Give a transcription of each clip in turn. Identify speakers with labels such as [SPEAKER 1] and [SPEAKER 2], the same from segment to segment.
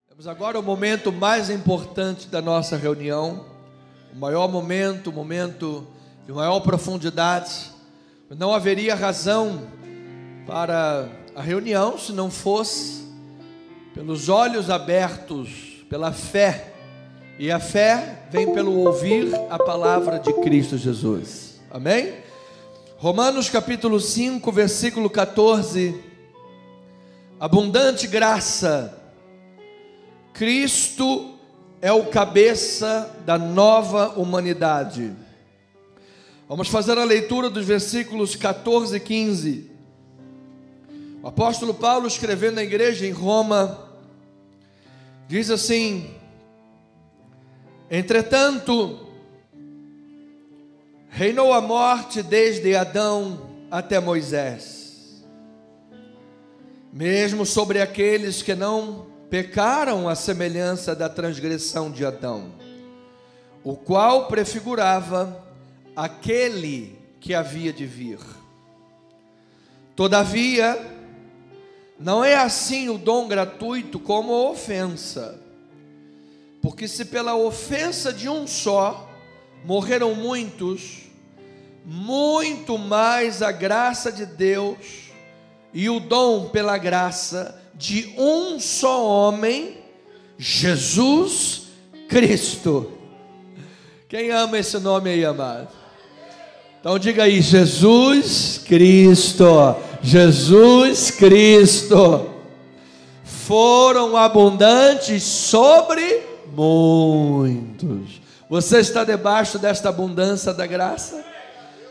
[SPEAKER 1] Temos agora o momento mais importante da nossa reunião, o maior momento, o momento de maior profundidade. Não haveria razão para a reunião se não fosse pelos olhos abertos, pela fé. E a fé vem pelo ouvir a palavra de Cristo Jesus. Amém? Romanos capítulo 5, versículo 14. Abundante graça. Cristo é o cabeça da nova humanidade. Vamos fazer a leitura dos versículos 14 e 15. O apóstolo Paulo, escrevendo à igreja em Roma, diz assim: entretanto, reinou a morte desde Adão até Moisés, mesmo sobre aqueles que não pecaram à semelhança da transgressão de Adão, o qual prefigurava aquele que havia de vir. Todavia, não é assim o dom gratuito como a ofensa, porque se pela ofensa de um só morreram muitos, muito mais a graça de Deus e o dom pela graça de um só homem, Jesus Cristo. Quem ama esse nome aí, amado? Então diga aí: Jesus Cristo, Jesus Cristo, foram abundantes sobre muitos. Você está debaixo desta abundância da graça,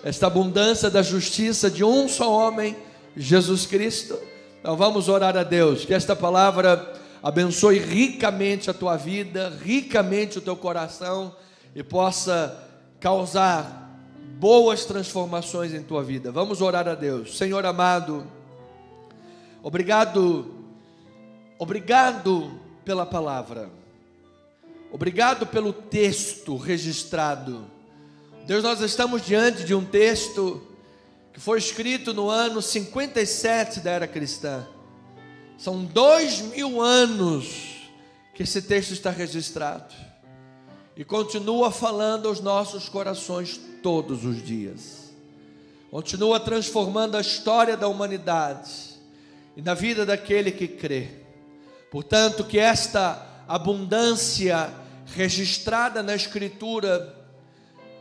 [SPEAKER 1] esta abundância da justiça de um só homem, Jesus Cristo? Então vamos orar a Deus, que esta palavra abençoe ricamente a tua vida, ricamente o teu coração, e possa causar boas transformações em tua vida. Vamos orar a Deus. Senhor amado, obrigado pela palavra, obrigado pelo texto registrado. Deus, nós estamos diante de um texto que foi escrito no ano 57 da era cristã. São 2000 anos que esse texto está registrado e continua falando aos nossos corações todos os dias. Continua transformando a história da humanidade e na vida daquele que crê. Portanto, que esta abundância registrada na Escritura,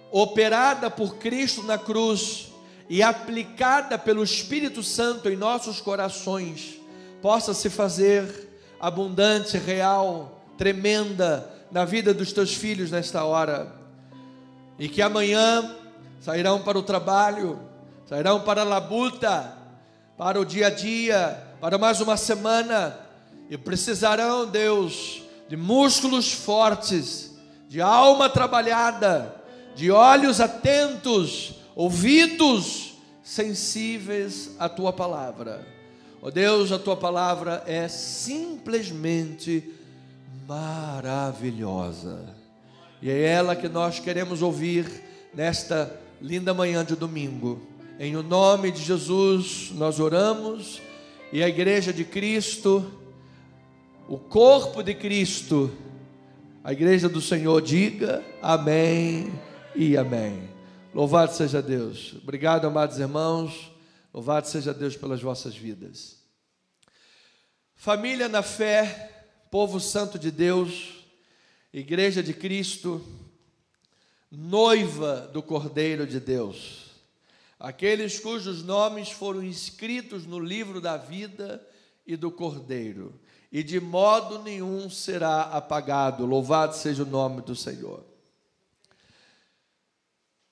[SPEAKER 1] operada por Cristo na cruz e aplicada pelo Espírito Santo em nossos corações, possa se fazer abundante, real, tremenda na vida dos teus filhos nesta hora. E que amanhã sairão para o trabalho, sairão para a labuta, para o dia a dia, para mais uma semana, e precisarão, Deus, de músculos fortes, de alma trabalhada, de olhos atentos, ouvidos sensíveis à tua palavra. Ó Deus, a tua palavra é simplesmente maravilhosa, e é ela que nós queremos ouvir nesta linda manhã de domingo. Em o nome de Jesus nós oramos, e a igreja de Cristo, o corpo de Cristo, a igreja do Senhor, diga amém e amém. Louvado seja Deus. Obrigado, amados irmãos. Louvado seja Deus pelas vossas vidas. Família na fé, povo santo de Deus, igreja de Cristo, noiva do Cordeiro de Deus, aqueles cujos nomes foram inscritos no livro da vida e do Cordeiro, e de modo nenhum será apagado. Louvado seja o nome do Senhor.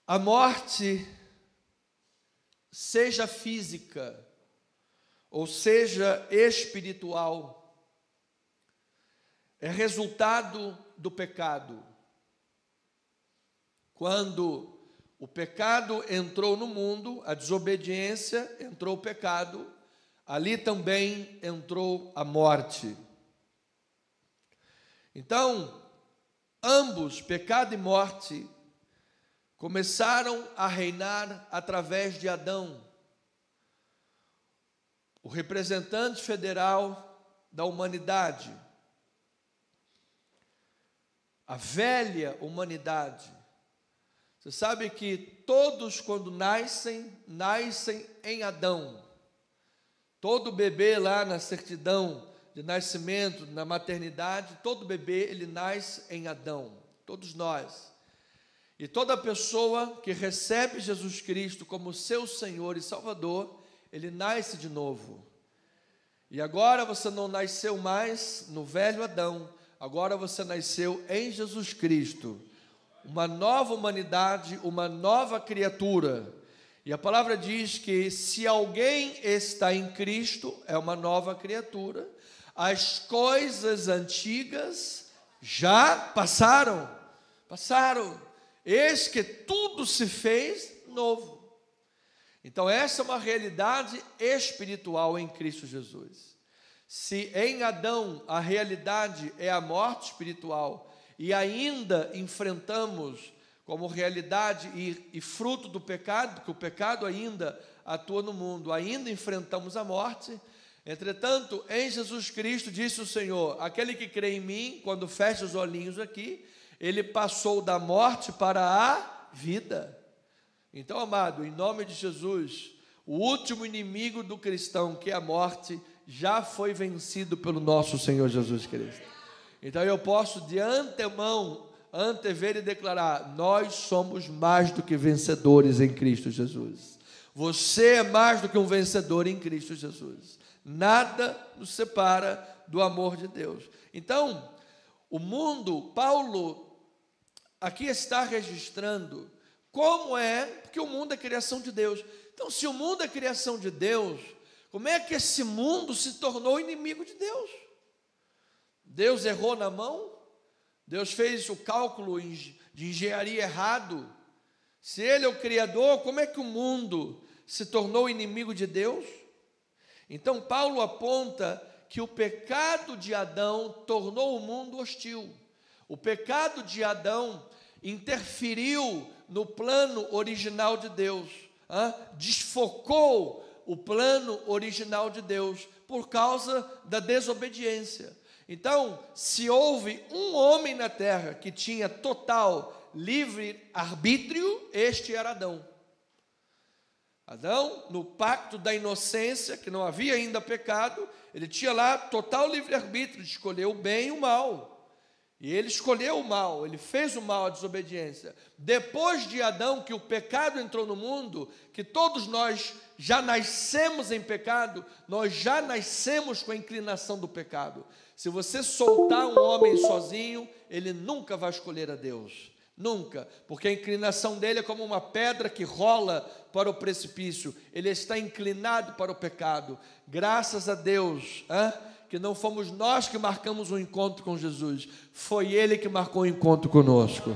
[SPEAKER 1] A morte, seja física ou seja espiritual, é resultado do pecado. Quando o pecado entrou no mundo, a desobediência, entrou o pecado, ali também entrou a morte. Então, ambos, pecado e morte, começaram a reinar através de Adão, o representante federal da humanidade. a velha humanidade. Você sabe que todos, quando nascem em Adão. Todo bebê lá na certidão de nascimento, na maternidade, todo bebê, ele nasce em Adão. Todos nós. E toda pessoa que recebe Jesus Cristo como seu Senhor e Salvador, ele nasce de novo. E agora você não nasceu mais no velho Adão, agora você nasceu em Jesus Cristo. Uma nova humanidade, uma nova criatura. E a palavra diz que se alguém está em Cristo, é uma nova criatura. As coisas antigas já passaram. Eis que tudo se fez novo. Então essa é uma realidade espiritual em Cristo Jesus. Se em Adão a realidade é a morte espiritual, e ainda enfrentamos como realidade e fruto do pecado, porque o pecado ainda atua no mundo, ainda enfrentamos a morte. Entretanto, em Jesus Cristo, disse o Senhor, aquele que crê em mim, quando fecha os olhinhos aqui, ele passou da morte para a vida. Então, amado, em nome de Jesus, o último inimigo do cristão, que é a morte, já foi vencido pelo nosso Senhor Jesus Cristo. Então eu posso de antemão antever e declarar: nós somos mais do que vencedores em Cristo Jesus. Você é mais do que um vencedor em Cristo Jesus. Nada nos separa do amor de Deus. Então, o mundo, Paulo aqui está registrando como é, porque o mundo é criação de Deus. Então, se o mundo é criação de Deus, como é que esse mundo se tornou inimigo de Deus? Deus errou na mão? Deus fez o cálculo de engenharia errado? Se Ele é o Criador, como é que o mundo se tornou inimigo de Deus? Então Paulo aponta que o pecado de Adão tornou o mundo hostil. O pecado de Adão interferiu no plano original de Deus, desfocou o plano original de Deus por causa da desobediência. Então, se houve um homem na terra que tinha total livre arbítrio, este era Adão. Adão, no pacto da inocência, que não havia ainda pecado, ele tinha lá total livre arbítrio de escolher o bem e o mal. E ele escolheu o mal, ele fez o mal, a desobediência. Depois de Adão, que o pecado entrou no mundo, que todos nós já nascemos em pecado, nós já nascemos com a inclinação do pecado. Se você soltar um homem sozinho, ele nunca vai escolher a Deus. Nunca, porque a inclinação dele é como uma pedra que rola para o precipício. Ele está inclinado para o pecado. Graças a Deus, que não fomos nós que marcamos um encontro com Jesus, foi Ele que marcou o encontro conosco.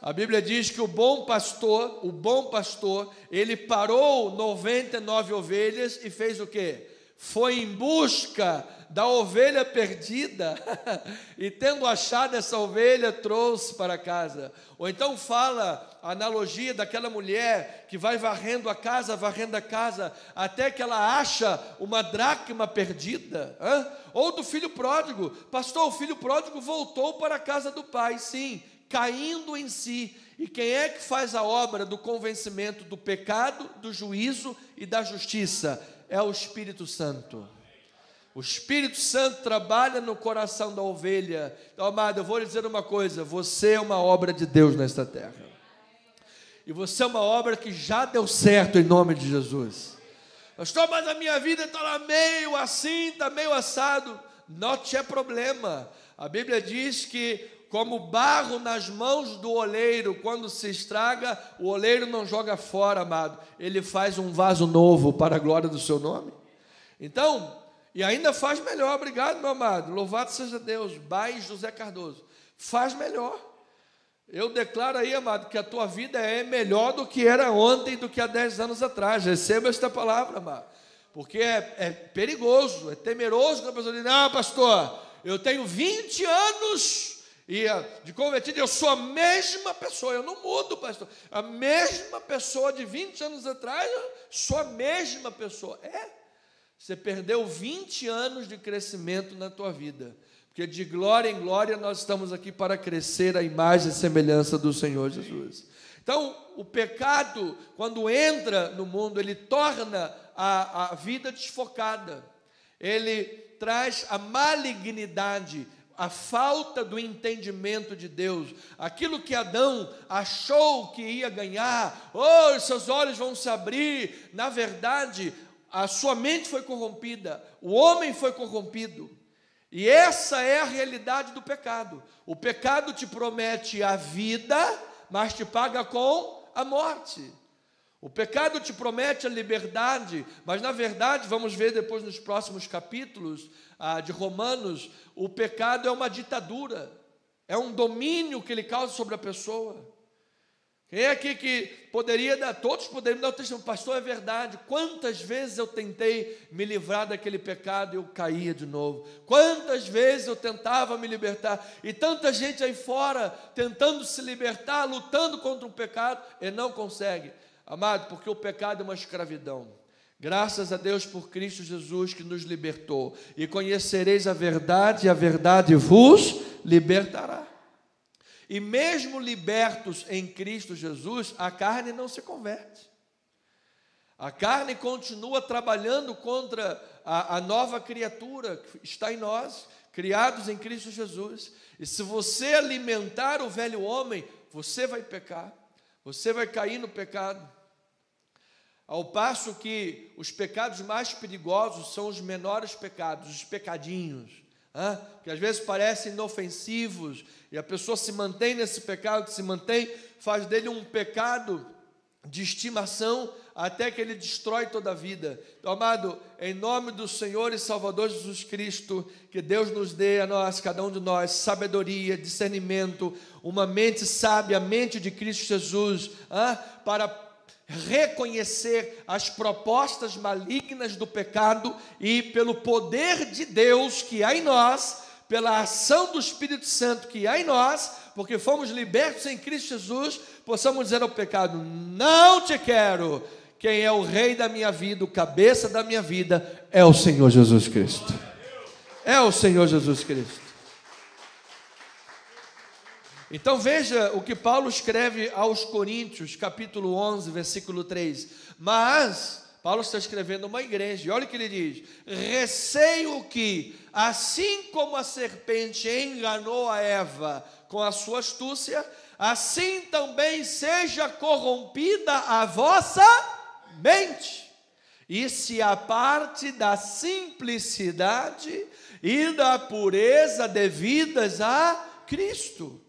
[SPEAKER 1] A Bíblia diz que o bom pastor, ele parou 99 ovelhas e fez o quê? Foi em busca da ovelha perdida e tendo achado essa ovelha, trouxe para casa. Ou então fala a analogia daquela mulher que vai varrendo a casa, até que ela acha uma dracma perdida. Ou do filho pródigo. Pastor, o filho pródigo voltou para a casa do pai, sim, caindo em si. E quem é que faz a obra do convencimento do pecado, do juízo e da justiça? É o Espírito Santo. O Espírito Santo trabalha no coração da ovelha. Então, amado, eu vou lhe dizer uma coisa: você é uma obra de Deus nesta terra. E você é uma obra que já deu certo em nome de Jesus. Pastor, mas a minha vida está lá meio assim, está meio assado. Não é problema. A Bíblia diz que como barro nas mãos do oleiro, quando se estraga, o oleiro não joga fora, amado. Ele faz um vaso novo para a glória do seu nome. Então, e ainda faz melhor, obrigado, meu amado. Louvado seja Deus. Bai José Cardoso. Faz melhor. Eu declaro aí, amado, que a tua vida é melhor do que era ontem, do que há 10 anos atrás. Receba esta palavra, amado. Porque é perigoso, é temeroso quando a pessoa diz: não, pastor, eu tenho 20 anos de convertido, eu sou a mesma pessoa, eu não mudo, pastor. A mesma pessoa de 20 anos atrás, eu sou a mesma pessoa. Você perdeu 20 anos de crescimento na tua vida, Porque de glória em glória nós estamos aqui para crescer à imagem e semelhança do Senhor Jesus. Então, o pecado, quando entra no mundo, ele torna a vida desfocada. Ele traz a malignidade, a falta do entendimento de Deus. Aquilo que Adão achou que ia ganhar, os seus olhos vão se abrir. Na verdade, a sua mente foi corrompida, o homem foi corrompido. E essa é a realidade do pecado. O pecado te promete a vida, mas te paga com a morte. O pecado te promete a liberdade, mas na verdade, vamos ver depois nos próximos capítulos de Romanos, o pecado é uma ditadura, é um domínio que ele causa sobre a pessoa. Quem é aqui que poderia dar, todos poderiam dar o testemunho, pastor, é verdade, quantas vezes eu tentei me livrar daquele pecado e eu caía de novo, quantas vezes eu tentava me libertar, e tanta gente aí fora tentando se libertar, lutando contra o pecado, e não consegue, amado, porque o pecado é uma escravidão. Graças a Deus por Cristo Jesus que nos libertou, e conhecereis a verdade vos libertará. E mesmo libertos em Cristo Jesus, a carne não se converte. A carne continua trabalhando contra a nova criatura que está em nós, criados em Cristo Jesus. E se você alimentar o velho homem, você vai pecar, você vai cair no pecado. Ao passo que os pecados mais perigosos são os menores pecados, os pecadinhos, que às vezes parecem inofensivos, e a pessoa se mantém nesse pecado, faz dele um pecado de estimação, até que ele destrói toda a vida. Então, amado, em nome do Senhor e Salvador Jesus Cristo, que Deus nos dê a nós, cada um de nós, sabedoria, discernimento, uma mente sábia, a mente de Cristo Jesus, para reconhecer as propostas malignas do pecado e pelo poder de Deus que há em nós, pela ação do Espírito Santo que há em nós, porque fomos libertos em Cristo Jesus, possamos dizer ao pecado, não te quero. Quem é o rei da minha vida, o cabeça da minha vida, é o Senhor Jesus Cristo. É o Senhor Jesus Cristo. Então veja o que Paulo escreve aos Coríntios, capítulo 11, versículo 3. Mas Paulo está escrevendo uma igreja, e olha o que ele diz: receio que, assim como a serpente enganou a Eva com a sua astúcia, assim também seja corrompida a vossa mente, e se aparte da simplicidade e da pureza devidas a Cristo.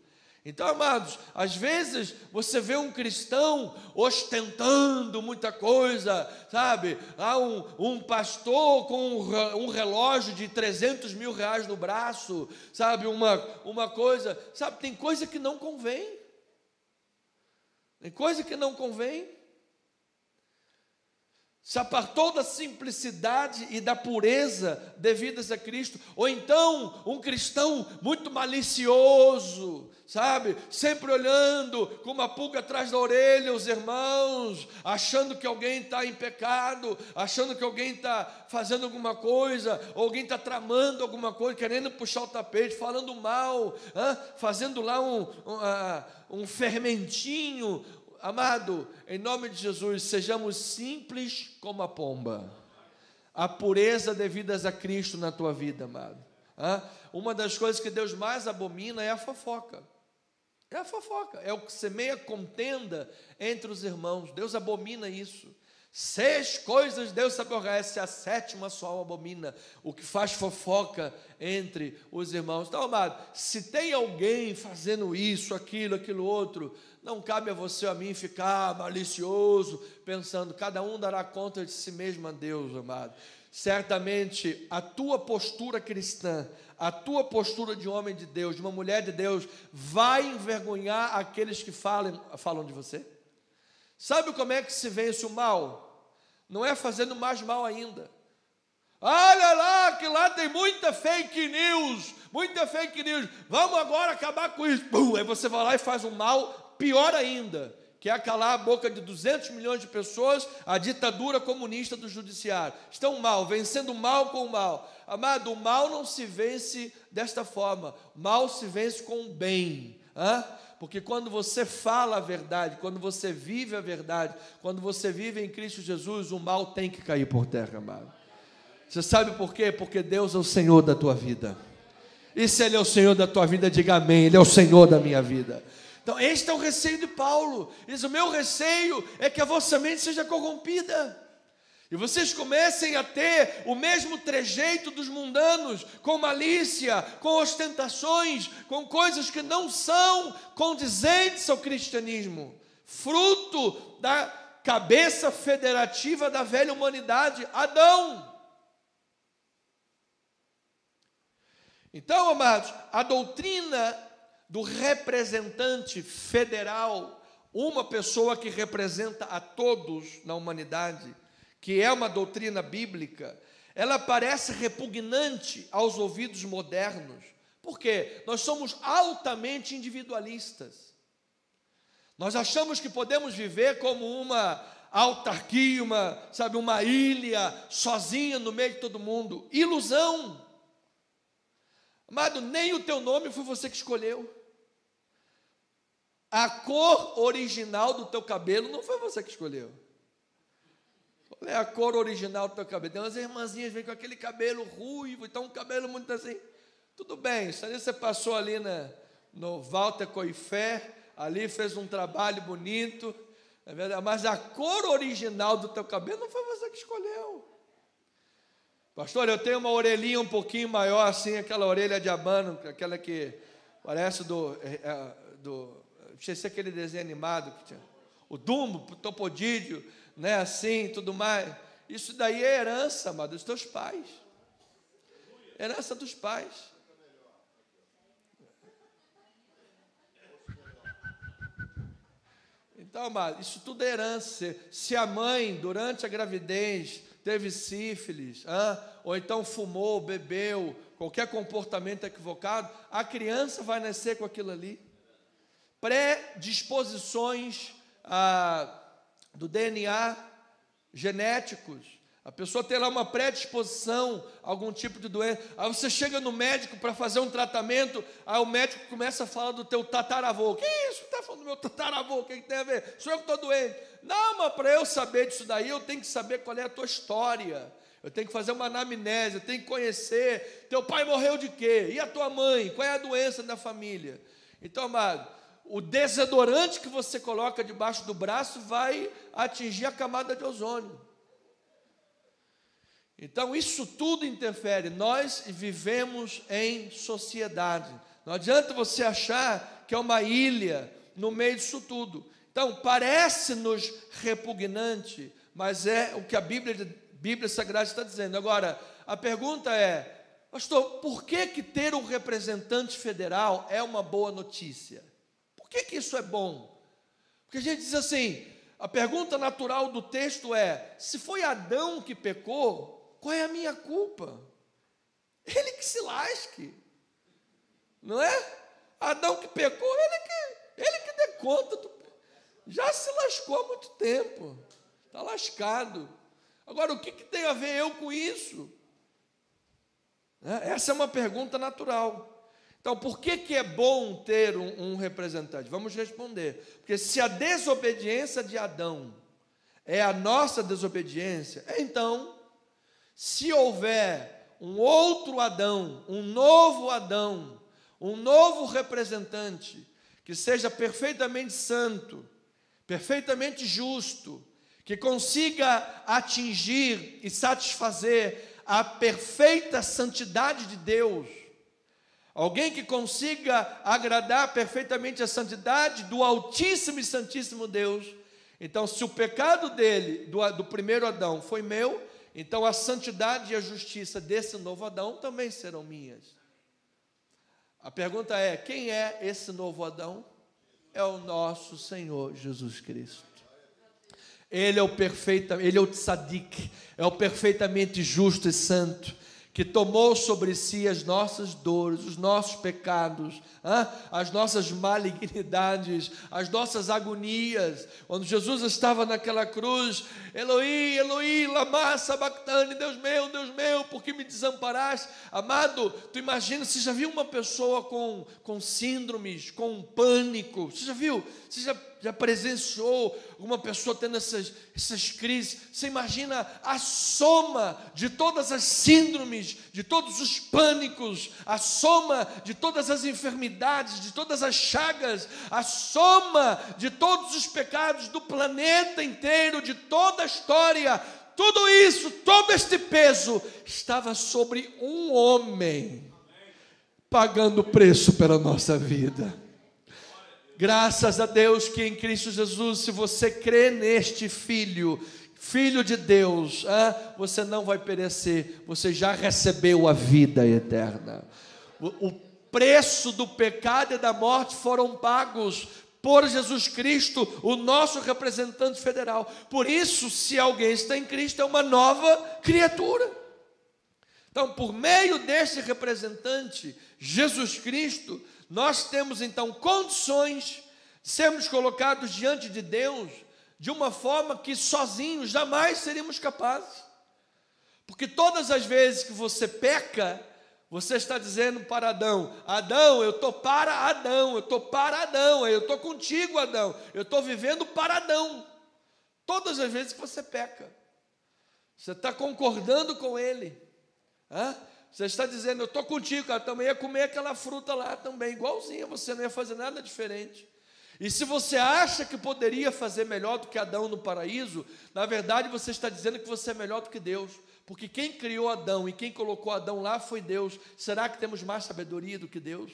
[SPEAKER 1] Então, amados, às vezes você vê um cristão ostentando muita coisa, sabe? Há um pastor com um relógio de 300 mil reais no braço, sabe? Uma coisa, sabe? Tem coisa que não convém. Tem coisa que não convém. Se apartou da simplicidade e da pureza devidas a Cristo. Ou então, um cristão muito malicioso, sabe? Sempre olhando com uma pulga atrás da orelha os irmãos, achando que alguém está em pecado, achando que alguém está fazendo alguma coisa, ou alguém está tramando alguma coisa, querendo puxar o tapete, falando mal, fazendo lá um fermentinho. Amado, em nome de Jesus, sejamos simples como a pomba. A pureza devidas a Cristo na tua vida, amado. Uma das coisas que Deus mais abomina é a fofoca. É a fofoca, é o que semeia contenda entre os irmãos. Deus abomina isso. 6 coisas Deus aborrece, a 7ª só abomina: o que faz fofoca entre os irmãos. Então, amado, se tem alguém fazendo isso, aquilo outro, não cabe a você ou a mim ficar malicioso, pensando, cada um dará conta de si mesmo a Deus, amado. Certamente a tua postura cristã, a tua postura de homem de Deus, de uma mulher de Deus, vai envergonhar aqueles que falam de você. Sabe como é que se vence o mal? Não é fazendo mais mal ainda. Olha lá, que lá tem muita fake news, vamos agora acabar com isso. Aí você vai lá e faz um mal pior ainda. quer calar a boca de 200 milhões de pessoas, a ditadura comunista do judiciário. Estão mal, vencendo o mal com o mal. Amado, o mal não se vence desta forma. O mal se vence com o bem. Porque quando você fala a verdade, quando você vive a verdade, quando você vive em Cristo Jesus, o mal tem que cair por terra, amado. Você sabe por quê? Porque Deus é o Senhor da tua vida. E se Ele é o Senhor da tua vida, diga amém. Ele é o Senhor da minha vida. Então, este é o receio de Paulo. Diz: o meu receio é que a vossa mente seja corrompida, e vocês comecem a ter o mesmo trejeito dos mundanos, com malícia, com ostentações, com coisas que não são condizentes ao cristianismo, fruto da cabeça federativa da velha humanidade, Adão. Então, amados, a doutrina do representante federal, uma pessoa que representa a todos na humanidade, que é uma doutrina bíblica, ela parece repugnante aos ouvidos modernos. Por quê? Nós somos altamente individualistas. Nós achamos que podemos viver como uma autarquia, uma ilha, sozinha no meio de todo mundo. Ilusão. Amado, nem o teu nome foi você que escolheu. A cor original do teu cabelo não foi você que escolheu. Qual é a cor original do teu cabelo? Tem umas irmãzinhas que vêm com aquele cabelo ruivo, então um cabelo muito assim. Tudo bem, isso ali você passou ali no Walter Coifé, ali fez um trabalho bonito, é verdade, mas a cor original do teu cabelo não foi você que escolheu. Pastor, eu tenho uma orelhinha um pouquinho maior assim, aquela orelha de abano, aquela que parece esqueci aquele desenho animado que tinha, o Dumbo, o Topodídio, né, assim, tudo mais. Isso daí é herança, amado, dos teus pais. Herança dos pais. Então, amado, isso tudo é herança. Se a mãe, durante a gravidez, teve sífilis, ou então fumou, bebeu, qualquer comportamento equivocado, a criança vai nascer com aquilo ali. Predisposições do DNA genéticos. A pessoa tem lá uma predisposição a algum tipo de doença. Aí você chega no médico para fazer um tratamento, aí o médico começa a falar do teu tataravô. Que isso? Está falando do meu tataravô? O que tem a ver? Sou eu que estou doente. Não, mas para eu saber disso daí, eu tenho que saber qual é a tua história. Eu tenho que fazer uma anamnese, eu tenho que conhecer. Teu pai morreu de quê? E a tua mãe? Qual é a doença da família? Então, amado, o desodorante que você coloca debaixo do braço vai atingir a camada de ozônio. Então, isso tudo interfere. Nós vivemos em sociedade. Não adianta você achar que é uma ilha no meio disso tudo. Então, parece-nos repugnante, mas é o que a Bíblia Sagrada está dizendo. Agora, a pergunta é: pastor, por que ter um representante federal é uma boa notícia? Por que isso é bom? Porque a gente diz assim, a pergunta natural do texto é: se foi Adão que pecou, qual é a minha culpa? Ele que se lasque, não é? Adão que pecou, ele que dê conta, já se lascou há muito tempo, está lascado. Agora, o que tem a ver eu com isso? Essa é uma pergunta natural. Então, por que é bom ter um representante? Vamos responder. Porque se a desobediência de Adão é a nossa desobediência, então, se houver um outro Adão, um novo representante, que seja perfeitamente santo, perfeitamente justo, que consiga atingir e satisfazer a perfeita santidade de Deus, alguém que consiga agradar perfeitamente a santidade do Altíssimo e Santíssimo Deus. Então, se o pecado dele, do primeiro Adão, foi meu, então a santidade e a justiça desse novo Adão também serão minhas. A pergunta é: quem é esse novo Adão? É o nosso Senhor Jesus Cristo. Ele é o tzadik, é o perfeitamente justo e santo, que tomou sobre si as nossas dores, os nossos pecados, as nossas malignidades, as nossas agonias. Quando Jesus estava naquela cruz, Eloi, Eloi, lama sabachthani, Deus meu, por que me desamparaste? Amado, tu imagina, você já viu uma pessoa com síndromes, com pânico? Você já viu? Você já presenciou uma pessoa tendo essas crises? Você imagina a soma de todas as síndromes, de todos os pânicos, a soma de todas as enfermidades, de todas as chagas, a soma de todos os pecados do planeta inteiro, de toda a história. Tudo isso, todo este peso estava sobre um homem, pagando o preço pela nossa vida. Graças a Deus que em Cristo Jesus, se você crê neste Filho de Deus, você não vai perecer, você já recebeu a vida eterna. O preço do pecado e da morte foram pagos por Jesus Cristo, o nosso representante federal. Por isso, se alguém está em Cristo, é uma nova criatura. Então, por meio deste representante, Jesus Cristo, nós temos então condições de sermos colocados diante de Deus de uma forma que sozinhos jamais seríamos capazes. Porque todas as vezes que você peca, você está dizendo para Adão: Adão, eu estou para Adão, eu estou para Adão, eu estou contigo, Adão, eu estou vivendo para Adão. Todas as vezes que você peca, você está concordando com ele. Você está dizendo: eu estou contigo, cara, também ia comer aquela fruta lá também, igualzinha, você não ia fazer nada diferente. E se você acha que poderia fazer melhor do que Adão no paraíso, na verdade você está dizendo que você é melhor do que Deus, porque quem criou Adão e quem colocou Adão lá foi Deus. Será que temos mais sabedoria do que Deus?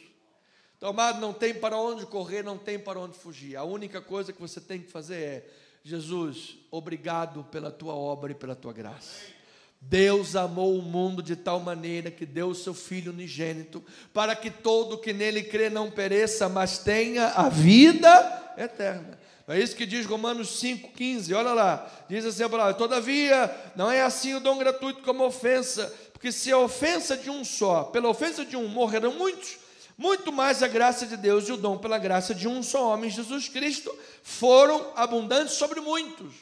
[SPEAKER 1] Então, amado, não tem para onde correr, não tem para onde fugir. A única coisa que você tem que fazer é: Jesus, obrigado pela tua obra e pela tua graça. Deus amou o mundo de tal maneira que deu o seu Filho unigênito, para que todo que nele crê não pereça, mas tenha a vida eterna. É isso que diz Romanos 5,15, olha lá, diz assim a palavra: todavia, não é assim o dom gratuito como a ofensa, porque se a ofensa de um só, pela ofensa de um morreram muitos, muito mais a graça de Deus e o dom pela graça de um só homem, Jesus Cristo, foram abundantes sobre muitos.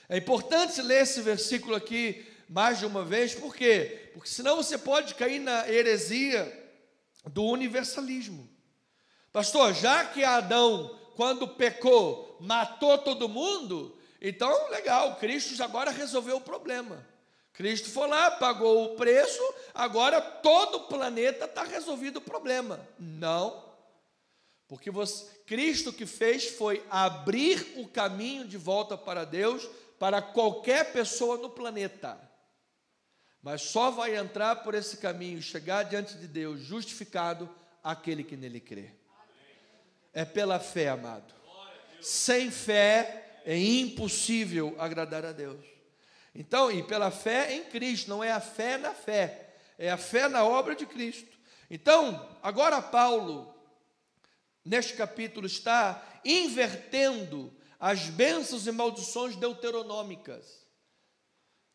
[SPEAKER 1] É importante ler esse versículo aqui mais de uma vez. Por quê? Porque senão você pode cair na heresia do universalismo. Pastor, já que Adão, quando pecou, matou todo mundo, então legal, Cristo agora resolveu o problema. Cristo foi lá, pagou o preço, agora todo o planeta está resolvido o problema. Não, porque Cristo que fez foi abrir o caminho de volta para Deus para qualquer pessoa no planeta. Mas só vai entrar por esse caminho e chegar diante de Deus justificado aquele que nele crê. É pela fé, amado. Sem fé é impossível agradar a Deus. Então, e pela fé em Cristo, não é a fé na fé, é a fé na obra de Cristo. Então, agora Paulo, neste capítulo, está invertendo as bênçãos e maldições deuteronômicas.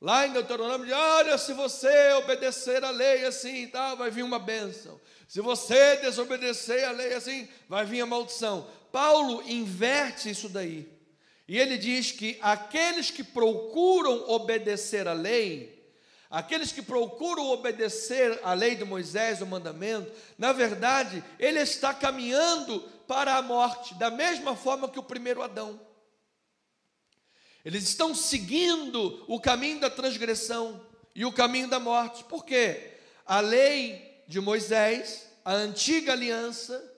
[SPEAKER 1] Lá em Deuteronômio diz: olha, se você obedecer a lei assim e tal, vai vir uma bênção. Se você desobedecer a lei assim, vai vir a maldição. Paulo inverte isso daí. E ele diz que aqueles que procuram obedecer a lei, aqueles que procuram obedecer a lei de Moisés, o mandamento, na verdade, ele está caminhando para a morte, da mesma forma que o primeiro Adão. Eles estão seguindo o caminho da transgressão e o caminho da morte. Por quê? A lei de Moisés, a antiga aliança,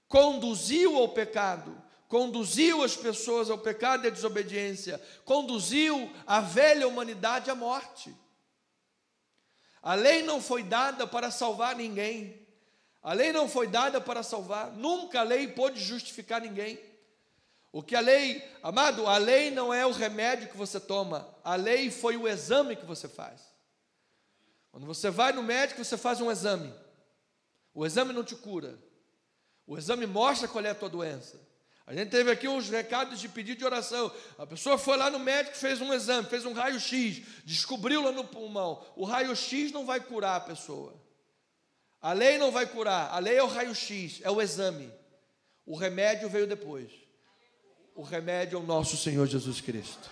[SPEAKER 1] conduziu ao pecado, conduziu as pessoas ao pecado e à desobediência, conduziu a velha humanidade à morte. A lei não foi dada para salvar ninguém. A lei não foi dada para salvar. Nunca a lei pôde justificar ninguém. O que a lei, amado, a lei não é o remédio que você toma, a lei foi o exame que você faz. Quando você vai no médico, você faz um exame. O exame não te cura. O exame mostra qual é a tua doença. A gente teve aqui uns recados de pedido de oração. A pessoa foi lá no médico, fez um exame, fez um raio-x, descobriu lá no pulmão. O raio-x não vai curar a pessoa. A lei não vai curar. A lei é o raio-x, é o exame. O remédio veio depois. O remédio é o nosso Senhor Jesus Cristo.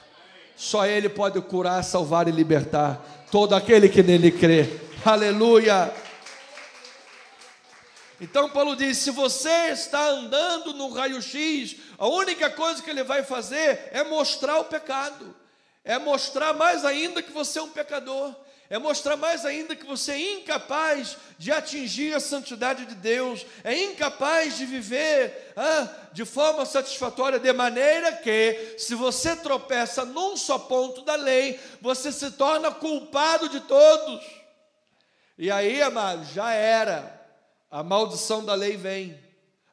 [SPEAKER 1] Só Ele pode curar, salvar e libertar todo aquele que nele crê. Aleluia! Então Paulo diz, se você está andando no raio-x, a única coisa que ele vai fazer é mostrar o pecado. É mostrar mais ainda que você é um pecador. É mostrar mais ainda que você é incapaz de atingir a santidade de Deus. É incapaz de viver de forma satisfatória, de maneira que, se você tropeça num só ponto da lei, você se torna culpado de todos. E aí, amado, já era. A maldição da lei vem.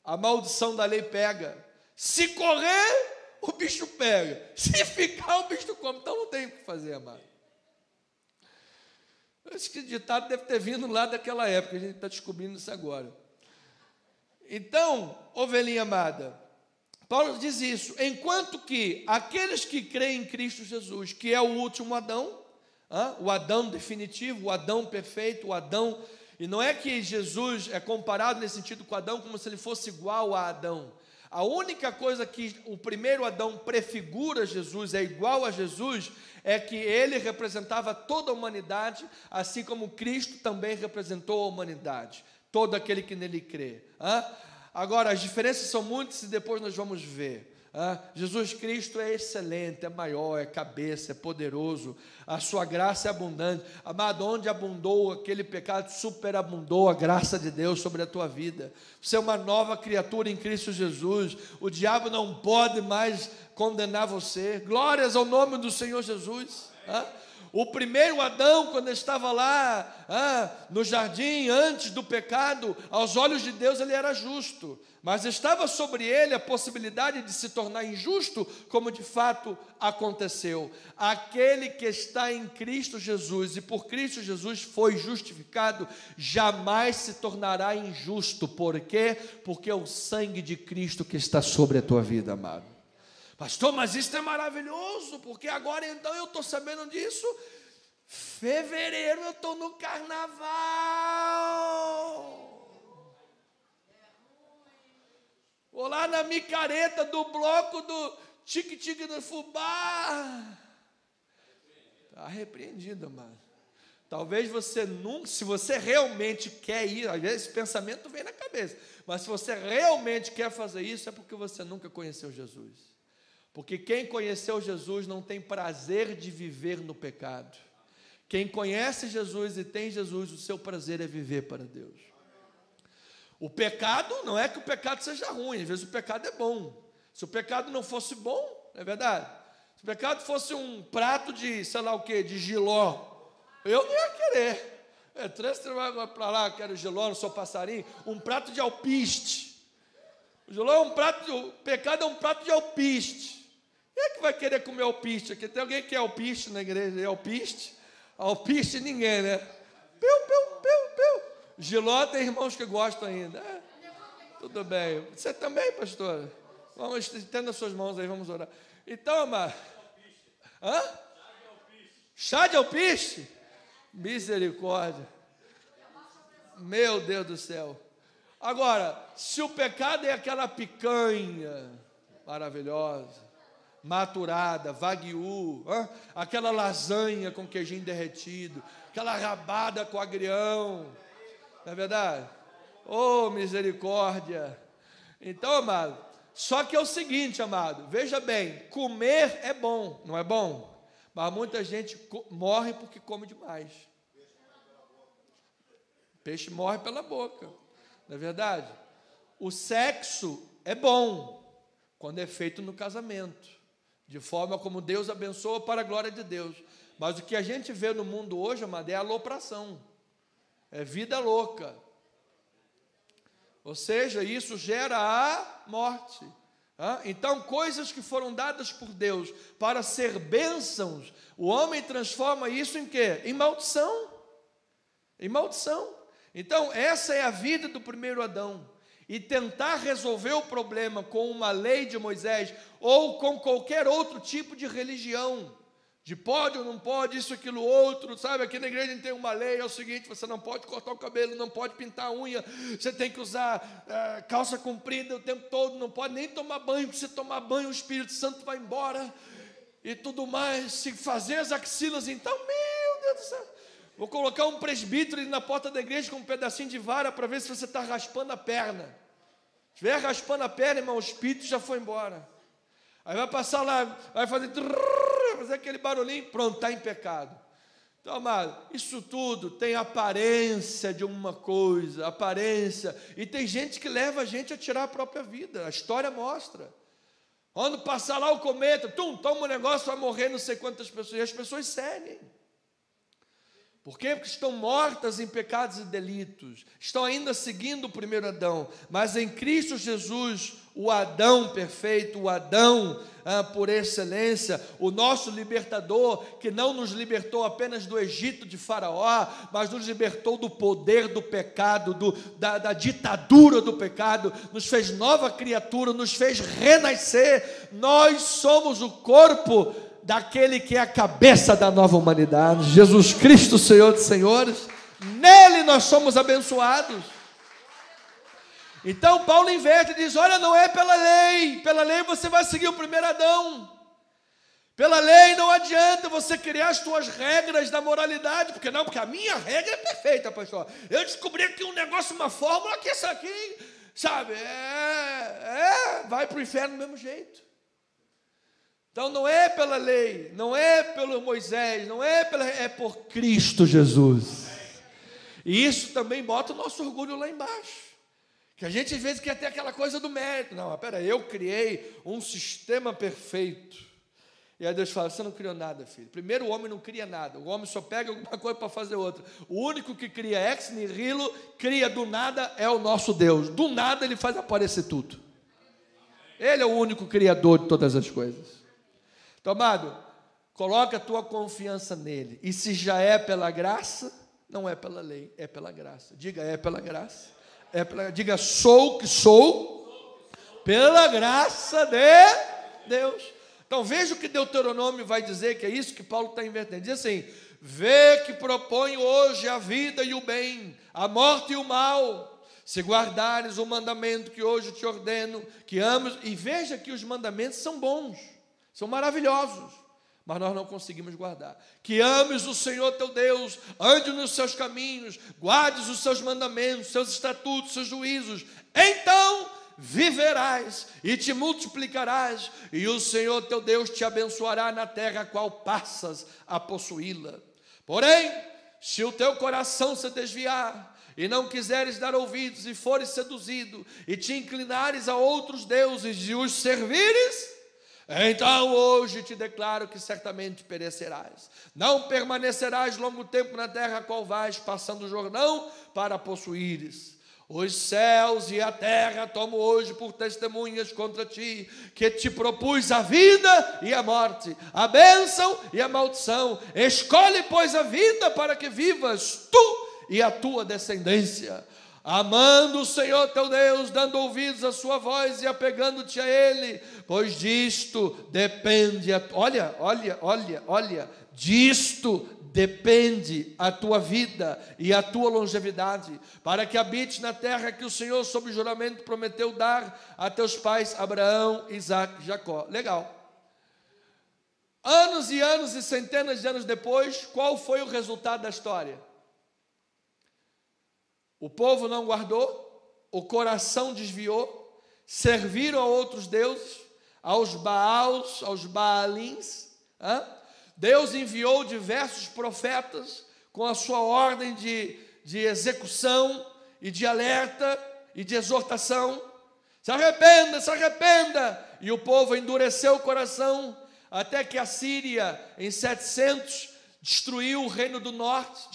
[SPEAKER 1] A maldição da lei pega. Se correr, o bicho pega. Se ficar, o bicho come. Então não tem o que fazer, amado. Acho que o ditado deve ter vindo lá daquela época. A gente está descobrindo isso agora. Então, ovelhinha amada, Paulo diz isso. Enquanto que aqueles que creem em Cristo Jesus, que é o último Adão, o Adão definitivo, o Adão perfeito, o Adão... E não é que Jesus é comparado nesse sentido com Adão como se ele fosse igual a Adão. A única coisa que o primeiro Adão prefigura Jesus, é igual a Jesus, é que ele representava toda a humanidade, assim como Cristo também representou a humanidade, todo aquele que nele crê. Agora, as diferenças são muitas e depois nós vamos ver. Jesus Cristo é excelente, é maior, é cabeça, é poderoso, a sua graça é abundante. Amado, onde abundou aquele pecado, superabundou a graça de Deus sobre a tua vida. Você é uma nova criatura em Cristo Jesus. O diabo não pode mais condenar você. Glórias ao nome do Senhor Jesus. O primeiro Adão, quando estava lá no jardim, antes do pecado, aos olhos de Deus ele era justo, mas estava sobre ele a possibilidade de se tornar injusto, como de fato aconteceu. Aquele que está em Cristo Jesus e por Cristo Jesus foi justificado, jamais se tornará injusto. Por quê? Porque é o sangue de Cristo que está sobre a tua vida, amado. Pastor, mas isso é maravilhoso, porque agora então eu estou sabendo disso. Fevereiro eu estou no carnaval. Vou lá na micareta do bloco do tique-tique do fubá. Está repreendido, mano. Talvez você nunca, se você realmente quer ir, às vezes esse pensamento vem na cabeça, mas se você realmente quer fazer isso, é porque você nunca conheceu Jesus. Porque quem conheceu Jesus não tem prazer de viver no pecado. Quem conhece Jesus e tem Jesus, o seu prazer é viver para Deus. O pecado, não é que o pecado seja ruim, às vezes o pecado é bom. Se o pecado não fosse bom, não é verdade? Se o pecado fosse um prato de, sei lá o que, de jiló, eu não ia querer. Você vai para lá, quero jiló, não sou passarinho. Um prato de alpiste. O jiló é um prato, o pecado é um prato de alpiste. Quem é que vai querer comer alpiste aqui? Tem alguém que é alpiste na igreja? É alpiste? Alpiste ninguém, né? Piu. Jiló tem irmãos que gostam ainda. Tudo bem. Você também, pastora? Vamos, estenda suas mãos aí, vamos orar. Então, amado. Chá de alpiste? Misericórdia. Meu Deus do céu. Agora, se o pecado é aquela picanha maravilhosa, maturada, wagyu, aquela lasanha com queijinho derretido, aquela rabada com agrião, não é verdade? Oh, misericórdia! Então, amado, só que é o seguinte, amado, veja bem, comer é bom, não é bom? Mas muita gente morre porque come demais. Peixe morre pela boca, não é verdade? O sexo é bom quando é feito no casamento, de forma como Deus abençoa para a glória de Deus. Mas o que a gente vê no mundo hoje, amado, é alopração, é vida louca. Ou seja, isso gera a morte. Então, coisas que foram dadas por Deus para ser bênçãos, o homem transforma isso em quê? Em maldição. Em maldição. Então, essa é a vida do primeiro Adão. e tentar resolver o problema com uma lei de Moisés ou com qualquer outro tipo de religião, de pode ou não pode, isso, aquilo, outro, sabe? Aqui na igreja a gente tem uma lei, é o seguinte: você não pode cortar o cabelo, não pode pintar a unha, você tem que usar calça comprida o tempo todo, não pode nem tomar banho, porque se tomar banho o Espírito Santo vai embora, e tudo mais, se fazer as axilas, então, meu Deus do céu, vou colocar um presbítero ali na porta da igreja com um pedacinho de vara para ver se você está raspando a perna. Se estiver raspando a perna, irmão, o Espírito já foi embora. Aí vai passar lá, vai fazer aquele barulhinho, pronto, está em pecado. Então, amado, isso tudo tem aparência de uma coisa, aparência, e tem gente que leva a gente a tirar a própria vida, a história mostra. Quando passar lá o cometa, toma um negócio, vai morrer não sei quantas pessoas, e as pessoas seguem. Por quê? Porque estão mortas em pecados e delitos, estão ainda seguindo o primeiro Adão, mas em Cristo Jesus, o Adão perfeito, o Adão por excelência, o nosso libertador, que não nos libertou apenas do Egito de Faraó, mas nos libertou do poder do pecado, da ditadura do pecado, nos fez nova criatura, nos fez renascer. Nós somos o corpo daquele que é a cabeça da nova humanidade, Jesus Cristo, Senhor dos senhores. Nele nós somos abençoados. Então Paulo inverte e diz: olha, não é pela lei você vai seguir o primeiro Adão, pela lei não adianta você criar as suas regras da moralidade, porque a minha regra é perfeita, pastor, eu descobri aqui um negócio, uma fórmula, que essa aqui, sabe, vai para o inferno do mesmo jeito. Então não é pela lei, não é pelo Moisés, é por Cristo Jesus. E isso também bota o nosso orgulho lá embaixo, que a gente às vezes quer ter aquela coisa do mérito. Não, espera, eu criei um sistema perfeito. E aí Deus fala: você não criou nada, filho. Primeiro, o homem não cria nada, o homem só pega alguma coisa para fazer outra. O único que cria ex nihilo, cria do nada, é o nosso Deus. Do nada ele faz aparecer tudo. Ele é o único criador de todas as coisas. Então, amado, coloca a tua confiança nele. E se já é pela graça, não é pela lei, é pela graça. Diga: é pela graça. Diga: sou pela graça de Deus. Então veja o que Deuteronômio vai dizer, que é isso que Paulo está invertendo. Diz assim: vê que proponho hoje a vida e o bem, a morte e o mal, se guardares o mandamento que hoje te ordeno, que ames. E veja que os mandamentos são bons, são maravilhosos, mas nós não conseguimos guardar. Que ames o Senhor teu Deus, ande nos seus caminhos, guardes os seus mandamentos, seus estatutos, seus juízos, então viverás e te multiplicarás, e o Senhor teu Deus te abençoará na terra a qual passas a possuí-la. Porém, se o teu coração se desviar, e não quiseres dar ouvidos, e fores seduzido, e te inclinares a outros deuses, e os servires, então hoje te declaro que certamente perecerás. Não permanecerás longo tempo na terra a qual vais, passando o Jordão para possuíres. Os céus e a terra tomo hoje por testemunhas contra ti, que te propus a vida e a morte, a bênção e a maldição. Escolhe, pois, a vida para que vivas tu e a tua descendência, amando o Senhor teu Deus, dando ouvidos à sua voz e apegando-te a Ele, pois disto depende, disto depende a tua vida e a tua longevidade, para que habites na terra que o Senhor, sob juramento, prometeu dar a teus pais Abraão, Isaque e Jacó. Legal. Anos e anos e centenas de anos depois, qual foi o resultado da história? O povo não guardou, o coração desviou, serviram a outros deuses, aos Baals, aos Baalins. Deus enviou diversos profetas com a sua ordem de execução e de alerta e de exortação. Se arrependa, se arrependa. E o povo endureceu o coração, até que a Síria, em 700, destruiu o reino do norte,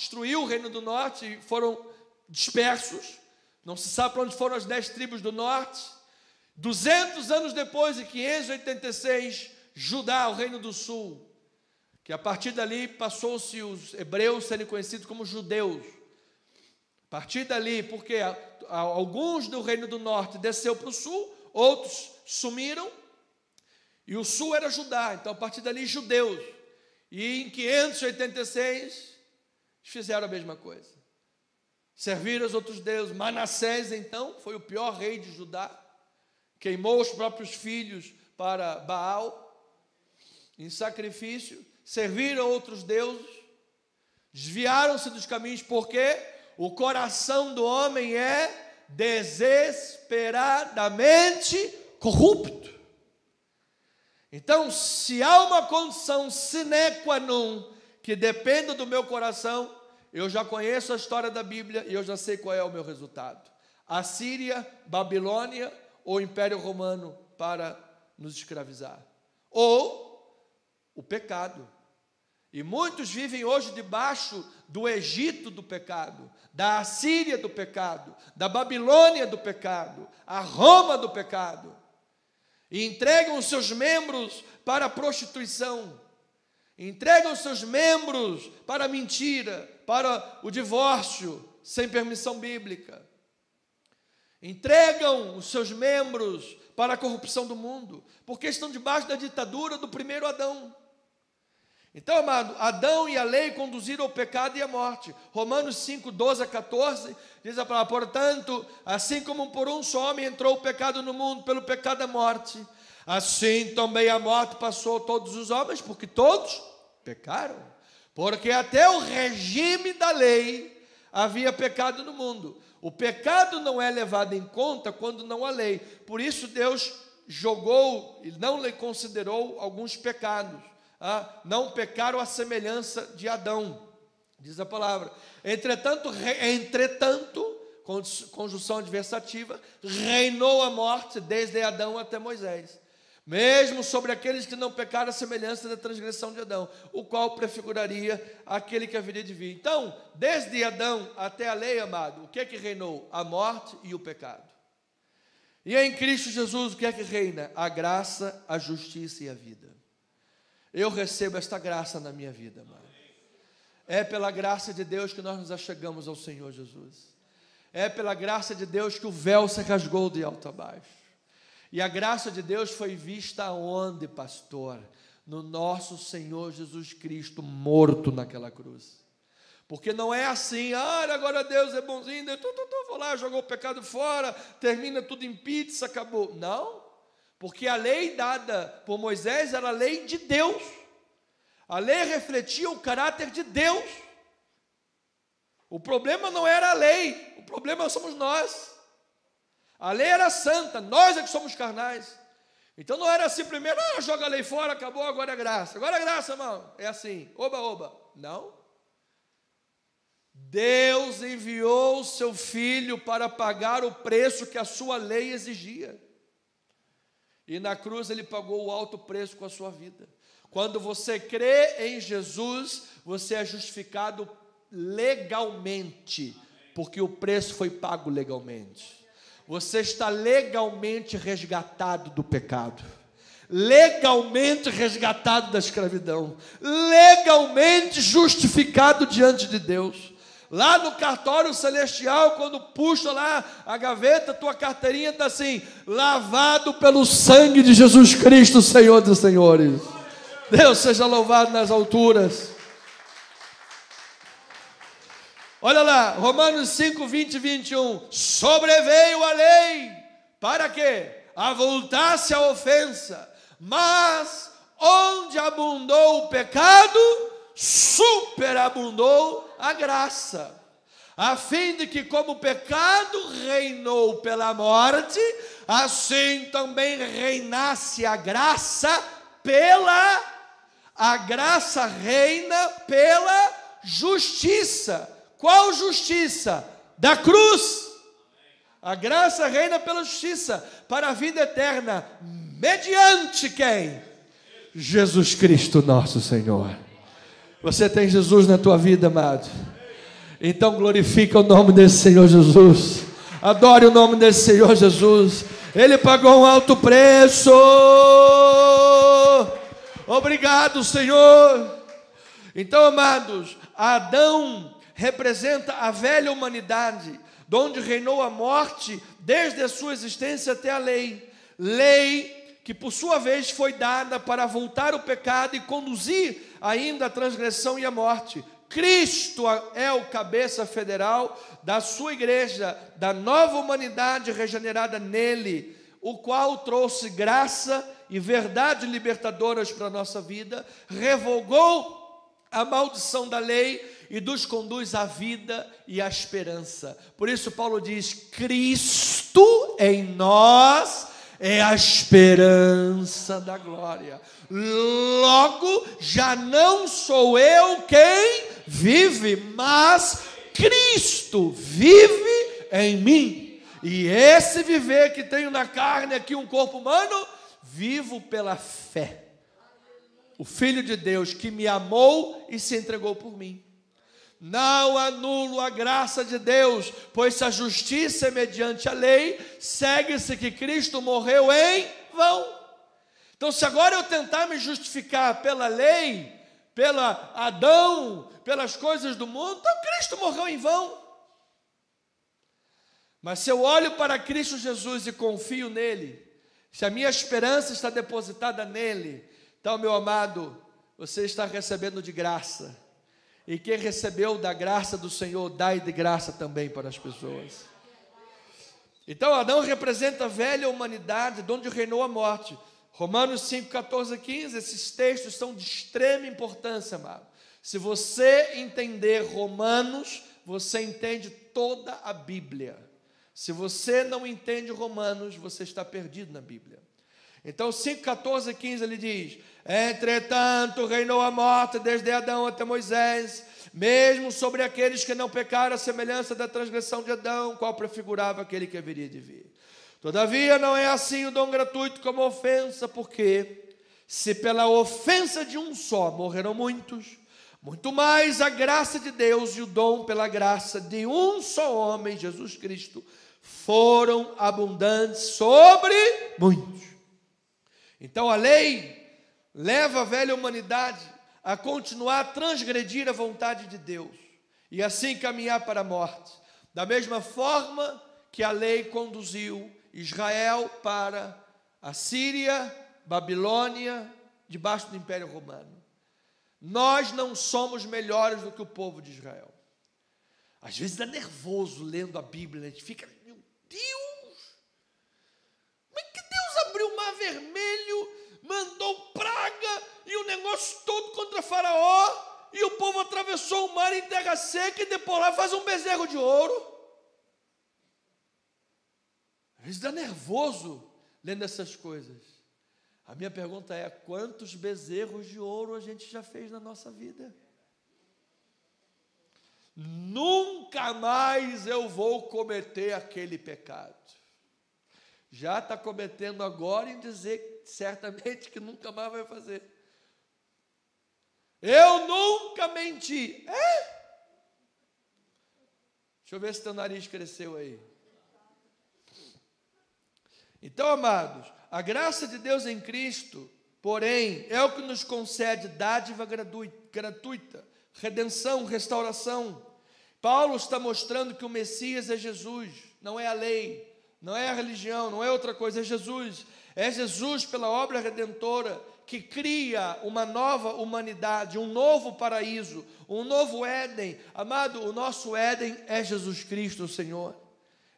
[SPEAKER 1] e foram dispersos, não se sabe para onde foram as 10 tribos do norte. 200 anos depois, em 586, Judá, o reino do sul, que a partir dali passou-se os hebreus serem conhecidos como judeus. A partir dali, porque alguns do reino do norte desceu para o sul, outros sumiram, e o sul era Judá, então a partir dali judeus. E em 586 fizeram a mesma coisa. Serviram os outros deuses. Manassés, então, foi o pior rei de Judá. Queimou os próprios filhos para Baal, em sacrifício. Serviram outros deuses. Desviaram-se dos caminhos, porque o coração do homem é desesperadamente corrupto. Então, se há uma condição sine qua non que dependa do meu coração, eu já conheço a história da Bíblia e eu já sei qual é o meu resultado. Assíria, Babilônia ou Império Romano para nos escravizar. Ou o pecado. E muitos vivem hoje debaixo do Egito do pecado, da Assíria do pecado, da Babilônia do pecado, a Roma do pecado. E entregam os seus membros para a prostituição, entregam os seus membros para a mentira, para o divórcio, sem permissão bíblica. Entregam os seus membros para a corrupção do mundo, porque estão debaixo da ditadura do primeiro Adão. Então, amado, Adão e a lei conduziram ao pecado e à morte. Romanos 5, 12 a 14, diz a palavra: portanto, assim como por um só homem entrou o pecado no mundo, pelo pecado a morte, assim também a morte passou a todos os homens, porque todos pecaram. Porque até o regime da lei havia pecado no mundo. O pecado não é levado em conta quando não há lei. Por isso Deus jogou e não lhe considerou alguns pecados. Não pecaram à semelhança de Adão, diz a palavra. Entretanto, conjunção adversativa, reinou a morte desde Adão até Moisés, mesmo sobre aqueles que não pecaram à semelhança da transgressão de Adão, o qual prefiguraria aquele que haveria de vir. Então, desde Adão até a lei, amado, o que é que reinou? A morte e o pecado. E em Cristo Jesus, o que é que reina? A graça, a justiça e a vida. Eu recebo esta graça na minha vida, amado. É pela graça de Deus que nós nos achegamos ao Senhor Jesus. É pela graça de Deus que o véu se rasgou de alto a baixo. E a graça de Deus foi vista aonde, pastor? No nosso Senhor Jesus Cristo, morto naquela cruz. Porque não é assim: agora Deus é bonzinho, vou lá, jogou o pecado fora, termina tudo em pizza, acabou. Não. Porque a lei dada por Moisés era a lei de Deus. A lei refletia o caráter de Deus. O problema não era a lei, o problema somos nós. A lei era santa, nós é que somos carnais. Então não era assim primeiro: joga a lei fora, acabou, agora é graça. Agora é graça, irmão. É assim, oba, oba. Não. Deus enviou o seu Filho para pagar o preço que a sua lei exigia. E na cruz ele pagou o alto preço com a sua vida. Quando você crê em Jesus, você é justificado legalmente, porque o preço foi pago legalmente. Você está legalmente resgatado do pecado, legalmente resgatado da escravidão, legalmente justificado diante de Deus. Lá no cartório celestial, quando puxa lá a gaveta, tua carteirinha está assim: lavado pelo sangue de Jesus Cristo, Senhor dos senhores. Deus seja louvado nas alturas. Olha lá, Romanos 5, 20 e 21. Sobreveio a lei, para quê? Avultasse a ofensa. Mas onde abundou o pecado, superabundou a graça, a fim de que, como o pecado reinou pela morte, assim também reinasse a graça a graça reina pela justiça. Qual justiça? Da cruz. A graça reina pela justiça para a vida eterna, mediante quem? Jesus Cristo nosso Senhor. Você tem Jesus na tua vida, amado? Então glorifica o nome desse Senhor Jesus. Adore o nome desse Senhor Jesus. Ele pagou um alto preço. Obrigado, Senhor. Então, amados, Adão representa a velha humanidade, de onde reinou a morte desde a sua existência até a lei. Lei que, por sua vez, foi dada para voltar o pecado e conduzir ainda a transgressão e a morte. Cristo é o cabeça federal da sua igreja, da nova humanidade regenerada nele, o qual trouxe graça e verdade libertadoras para a nossa vida, revogou a maldição da lei e nos conduz à vida e à esperança. Por isso Paulo diz: Cristo em nós é a esperança da glória. Logo, já não sou eu quem vive, mas Cristo vive em mim. E esse viver que tenho na carne, aqui um corpo humano, vivo pela fé. O Filho de Deus que me amou e se entregou por mim. Não anulo a graça de Deus, pois se a justiça é mediante a lei, segue-se que Cristo morreu em vão. Então, se agora eu tentar me justificar pela lei, pela Adão, pelas coisas do mundo, então Cristo morreu em vão. Mas se eu olho para Cristo Jesus e confio nele, se a minha esperança está depositada nele, então, meu amado, você está recebendo de graça. E quem recebeu da graça do Senhor, dai de graça também para as pessoas. Então, Adão representa a velha humanidade, de onde reinou a morte. Romanos 5, 14 e 15, esses textos são de extrema importância, amado. Se você entender Romanos, você entende toda a Bíblia. Se você não entende Romanos, você está perdido na Bíblia. Então, 5, 14 e 15, ele diz: entretanto, reinou a morte desde Adão até Moisés, mesmo sobre aqueles que não pecaram, a semelhança da transgressão de Adão, qual prefigurava aquele que haveria de vir. Todavia, não é assim o dom gratuito como a ofensa, porque se pela ofensa de um só morreram muitos, muito mais a graça de Deus e o dom pela graça de um só homem, Jesus Cristo, foram abundantes sobre muitos. Então a lei leva a velha humanidade a continuar a transgredir a vontade de Deus e assim caminhar para a morte. Da mesma forma que a lei conduziu Israel para a Síria, Babilônia, debaixo do Império Romano. Nós não somos melhores do que o povo de Israel. Às vezes dá nervoso lendo a Bíblia, a gente fica: meu Deus, como é que Deus abriu o mar vermelho, mandou praga e o negócio todo contra Faraó, e o povo atravessou o mar em terra seca e depois lá faz um bezerro de ouro? Às vezes dá nervoso lendo essas coisas. A minha pergunta é: quantos bezerros de ouro a gente já fez na nossa vida? Nunca mais eu vou cometer aquele pecado. Já está cometendo agora em dizer certamente que nunca mais vai fazer. Eu nunca menti. Deixa eu ver se teu nariz cresceu aí. Então, amados, a graça de Deus em Cristo, porém, é o que nos concede dádiva gratuita, redenção, restauração. Paulo está mostrando que o Messias é Jesus, não é a lei, não é a religião, não é outra coisa, é Jesus. É Jesus pela obra redentora que cria uma nova humanidade, um novo paraíso, um novo Éden. Amado, o nosso Éden é Jesus Cristo, o Senhor.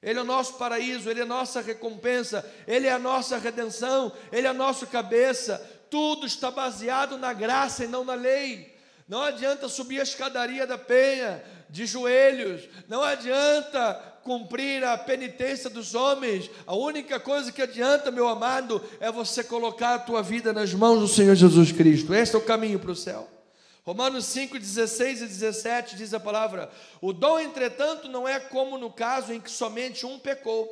[SPEAKER 1] Ele é o nosso paraíso, Ele é a nossa recompensa, Ele é a nossa redenção, Ele é a nossa cabeça. Tudo está baseado na graça e não na lei. Não adianta subir a escadaria da penha de joelhos, não adianta cumprir a penitência dos homens. A única coisa que adianta, meu amado, é você colocar a tua vida nas mãos do Senhor Jesus Cristo. Este é o caminho para o céu. Romanos 5, 16 e 17 diz a palavra: o dom, entretanto, não é como no caso em que somente um pecou,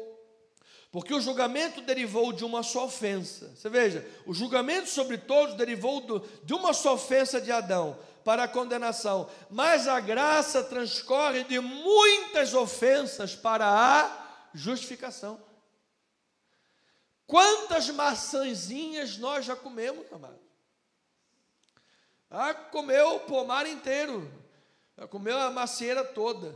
[SPEAKER 1] porque o julgamento derivou de uma só ofensa. Você veja, o julgamento sobre todos derivou de uma só ofensa de Adão para a condenação, mas a graça transcorre de muitas ofensas para a justificação. Quantas maçãzinhas nós já comemos, amado? Comeu o pomar inteiro. comeu a macieira toda.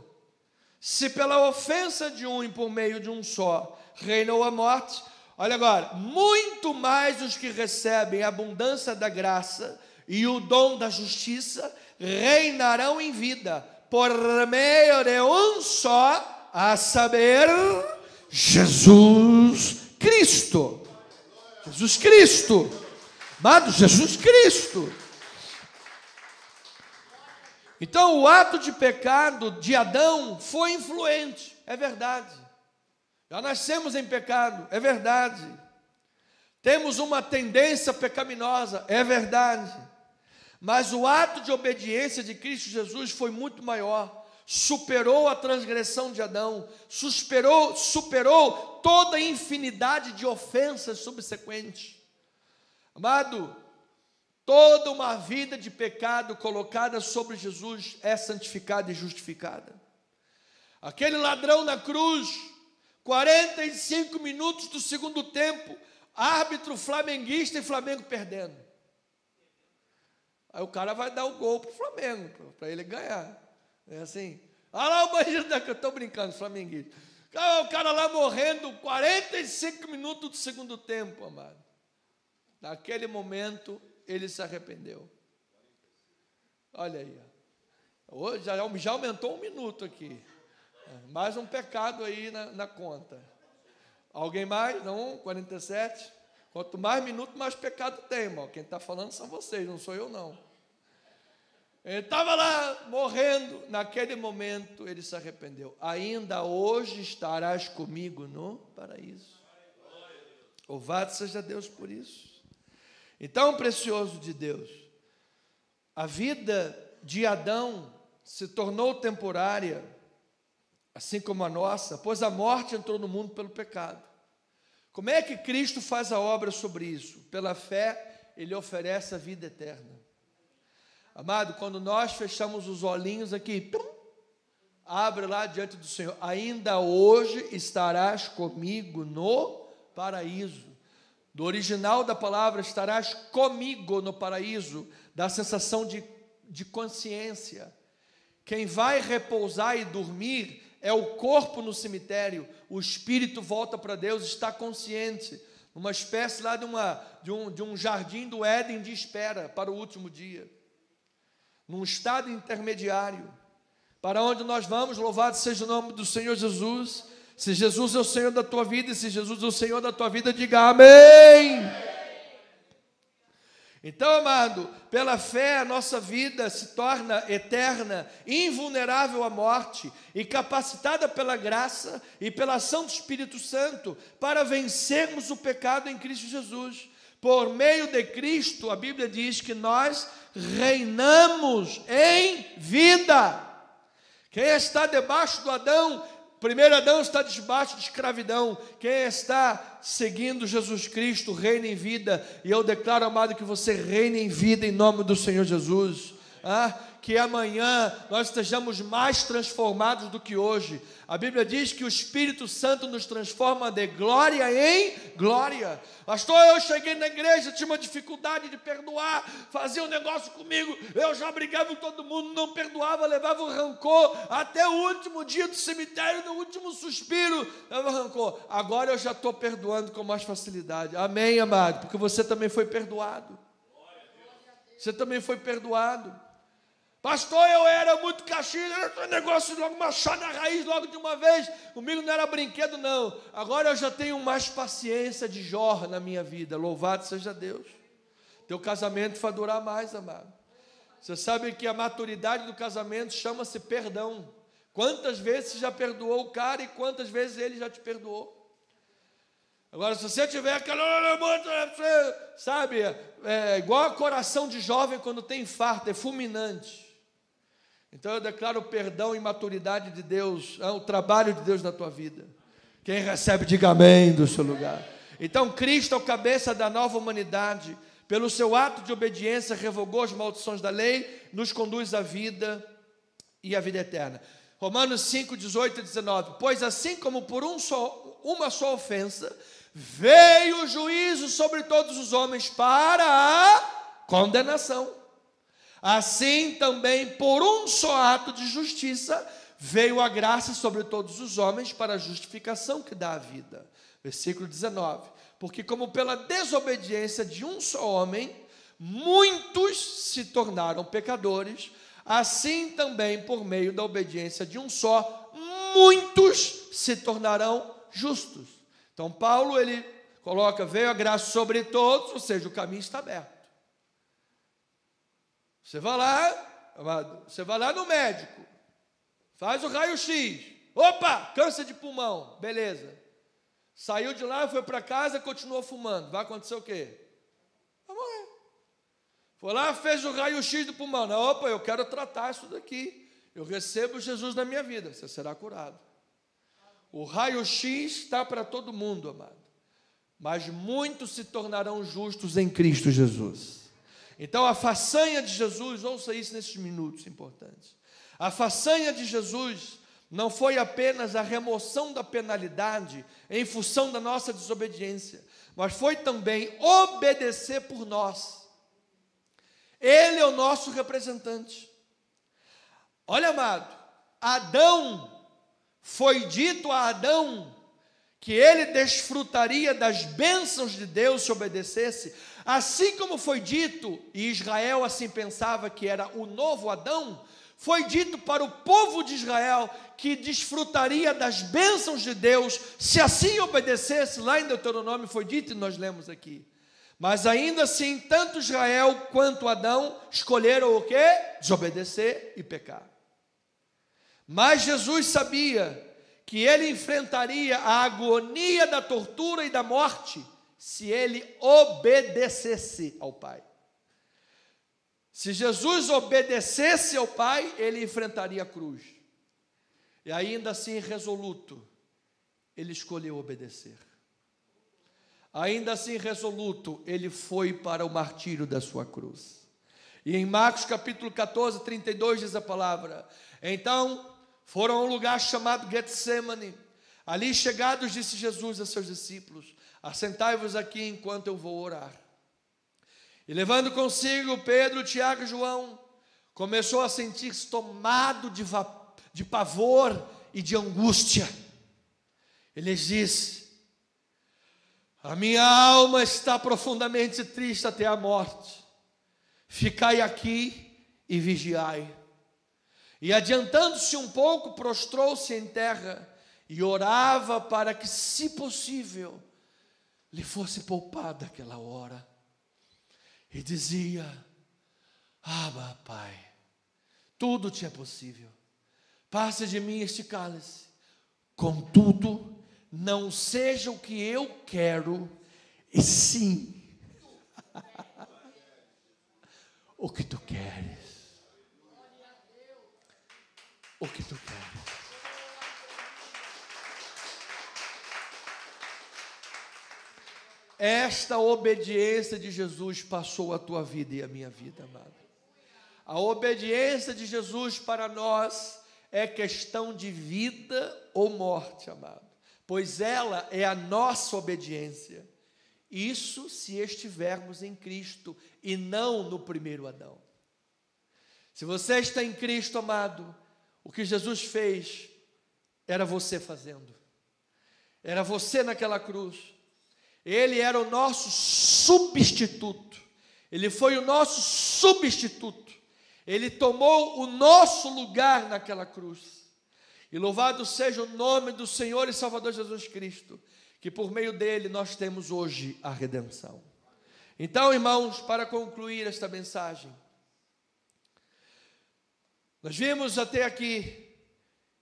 [SPEAKER 1] Se pela ofensa de um e por meio de um só reinou a morte, olha agora, muito mais os que recebem a abundância da graça e o dom da justiça reinarão em vida, por meio de um só, a saber, Jesus Cristo. Jesus Cristo. Amado, Jesus Cristo. Então, o ato de pecado de Adão foi influente, é verdade. Já nascemos em pecado, é verdade. Temos uma tendência pecaminosa, é verdade. Mas o ato de obediência de Cristo Jesus foi muito maior. Superou a transgressão de Adão, superou toda a infinidade de ofensas subsequentes. Amado, toda uma vida de pecado colocada sobre Jesus é santificada e justificada. Aquele ladrão na cruz, 45 minutos do segundo tempo, árbitro flamenguista e Flamengo perdendo. Aí o cara vai dar o gol para o Flamengo, para ele ganhar. É assim. Olha lá o bandido daqui, eu estou brincando, flamenguista. O cara lá morrendo, 45 minutos do segundo tempo, amado. Naquele momento, ele se arrependeu. Olha aí. Hoje já aumentou 1 minuto aqui. Mais um pecado aí na conta. Alguém mais? Não? 47? Quanto mais minuto, mais pecado tem, irmão. Quem está falando são vocês, não sou eu não. Ele estava lá morrendo. Naquele momento ele se arrependeu. Ainda hoje estarás comigo no paraíso. Louvado seja Deus por isso. Então, precioso de Deus, a vida de Adão se tornou temporária, assim como a nossa, pois a morte entrou no mundo pelo pecado. Como é que Cristo faz a obra sobre isso? Pela fé, Ele oferece a vida eterna. Amado, quando nós fechamos os olhinhos aqui, abre lá diante do Senhor, ainda hoje estarás comigo no paraíso. Do original da palavra, estarás comigo no paraíso, dá sensação de consciência. Quem vai repousar e dormir é o corpo no cemitério, o espírito volta para Deus, está consciente, uma espécie lá de um jardim do Éden de espera para o último dia, num estado intermediário, para onde nós vamos. Louvado seja o nome do Senhor Jesus. Se Jesus é o Senhor da tua vida, e se Jesus é o Senhor da tua vida, diga amém. Então, amado, pela fé a nossa vida se torna eterna, invulnerável à morte e capacitada pela graça e pela ação do Espírito Santo para vencermos o pecado em Cristo Jesus. Por meio de Cristo, a Bíblia diz que nós reinamos em vida. Quem está debaixo do Adão, primeiro Adão, está debaixo de escravidão. Quem está seguindo Jesus Cristo reina em vida. E eu declaro, amado, que você reina em vida em nome do Senhor Jesus. Que amanhã nós estejamos mais transformados do que hoje. A Bíblia diz que o Espírito Santo nos transforma de glória em glória. Pastor, eu cheguei na igreja, tinha uma dificuldade de perdoar, fazia um negócio comigo, eu já brigava com todo mundo, não perdoava, levava o rancor, até o último dia do cemitério, no último suspiro, levava rancor. Agora eu já estou perdoando com mais facilidade. Amém, amado? Porque você também foi perdoado. Você também foi perdoado. Pastor, eu era muito caxias, era um negócio logo, machado na raiz logo de uma vez. Comigo não era brinquedo, não. Agora eu já tenho mais paciência de Jó na minha vida. Louvado seja Deus. Teu casamento vai durar mais, amado. Você sabe que a maturidade do casamento chama-se perdão. Quantas vezes você já perdoou o cara e quantas vezes ele já te perdoou? Agora, se você tiver aquela, sabe, igual a coração de jovem quando tem infarto, é fulminante. Então eu declaro o perdão e maturidade de Deus, o trabalho de Deus na tua vida. Quem recebe, diga amém do seu lugar. Então Cristo é o cabeça da nova humanidade. Pelo seu ato de obediência, revogou as maldições da lei, nos conduz à vida e à vida eterna. Romanos 5, 18 e 19. Pois assim como por uma só ofensa veio o juízo sobre todos os homens para a condenação, Assim também, por um só ato de justiça, veio a graça sobre todos os homens para a justificação que dá a vida. Versículo 19. Porque como pela desobediência de um só homem, muitos se tornaram pecadores, assim também por meio da obediência de um só, muitos se tornarão justos. Então Paulo, ele coloca, veio a graça sobre todos, ou seja, o caminho está aberto. Você vai lá, amado, você vai lá no médico, faz o raio-x, opa, câncer de pulmão, beleza. Saiu de lá, foi para casa, continuou fumando, vai acontecer o quê? Vai morrer. Foi lá, fez o raio-x do pulmão, não, opa, eu quero tratar isso daqui, eu recebo Jesus na minha vida, você será curado. O raio-x está para todo mundo, amado, mas muitos se tornarão justos em Cristo Jesus. Então a façanha de Jesus, ouça isso nesses minutos importantes, a façanha de Jesus não foi apenas a remoção da penalidade em função da nossa desobediência, mas foi também obedecer por nós. Ele é o nosso representante. Olha, amado, foi dito a Adão que ele desfrutaria das bênçãos de Deus se obedecesse, assim como foi dito, e Israel assim pensava que era o novo Adão, foi dito para o povo de Israel que desfrutaria das bênçãos de Deus se assim obedecesse. Lá em Deuteronômio foi dito e nós lemos aqui. Mas ainda assim, tanto Israel quanto Adão escolheram o quê? Desobedecer e pecar. Mas Jesus sabia que ele enfrentaria a agonia da tortura e da morte se ele obedecesse ao Pai. Se Jesus obedecesse ao Pai, ele enfrentaria a cruz. E ainda assim, resoluto, ele escolheu obedecer. Ainda assim, resoluto, ele foi para o martírio da sua cruz. E em Marcos capítulo 14, 32 diz a palavra: então foram a um lugar chamado Getsemane. Ali chegados, disse Jesus a seus discípulos: assentai-vos aqui enquanto eu vou orar. E levando consigo Pedro, Tiago e João, começou a sentir-se tomado de pavor e de angústia. Ele lhes disse: a minha alma está profundamente triste até a morte. Ficai aqui e vigiai. E adiantando-se um pouco, prostrou-se em terra e orava para que, se possível, lhe fosse poupada aquela hora. E dizia: Abba, Pai, tudo te é possível, passe de mim este cálice, contudo, não seja o que eu quero, e sim o que tu queres. O que tu queres. Esta obediência de Jesus passou a tua vida e a minha vida, amado. A obediência de Jesus para nós é questão de vida ou morte, amado, pois ela é a nossa obediência. Isso se estivermos em Cristo e não no primeiro Adão. Se você está em Cristo, amado, o que Jesus fez era você fazendo, era você naquela cruz. Ele era o nosso substituto, ele foi o nosso substituto, ele tomou o nosso lugar naquela cruz. E louvado seja o nome do Senhor e Salvador Jesus Cristo, que por meio dele nós temos hoje a redenção. Então, irmãos, para concluir esta mensagem, nós vimos até aqui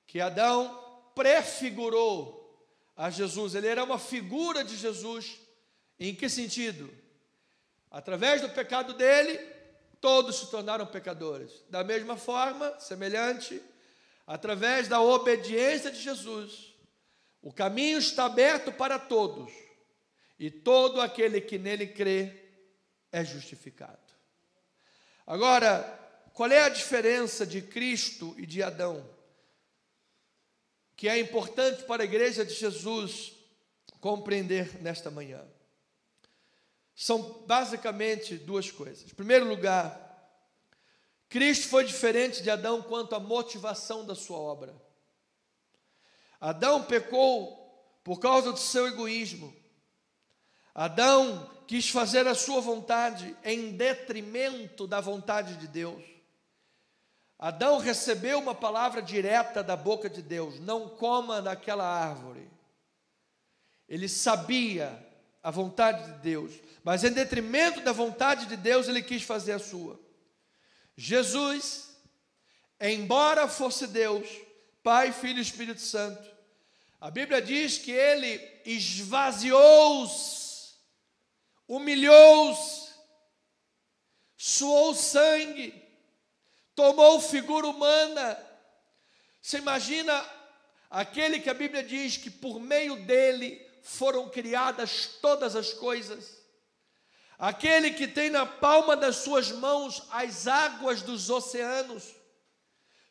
[SPEAKER 1] que Adão prefigurou a Jesus, ele era uma figura de Jesus. Em que sentido? Através do pecado dele, todos se tornaram pecadores. Da mesma forma, semelhante, através da obediência de Jesus, o caminho está aberto para todos, e todo aquele que nele crê é justificado. Agora, qual é a diferença de Cristo e de Adão? Que é importante para a igreja de Jesus compreender nesta manhã. São basicamente duas coisas. Em primeiro lugar, Cristo foi diferente de Adão quanto à motivação da sua obra. Adão pecou por causa do seu egoísmo. Adão quis fazer a sua vontade em detrimento da vontade de Deus. Adão recebeu uma palavra direta da boca de Deus: não coma daquela árvore. Ele sabia a vontade de Deus, mas em detrimento da vontade de Deus, ele quis fazer a sua. Jesus, embora fosse Deus, Pai, Filho e Espírito Santo, a Bíblia diz que ele esvaziou-se, humilhou-se, suou sangue, tomou figura humana. Você imagina aquele que a Bíblia diz que por meio dele foram criadas todas as coisas, aquele que tem na palma das suas mãos as águas dos oceanos,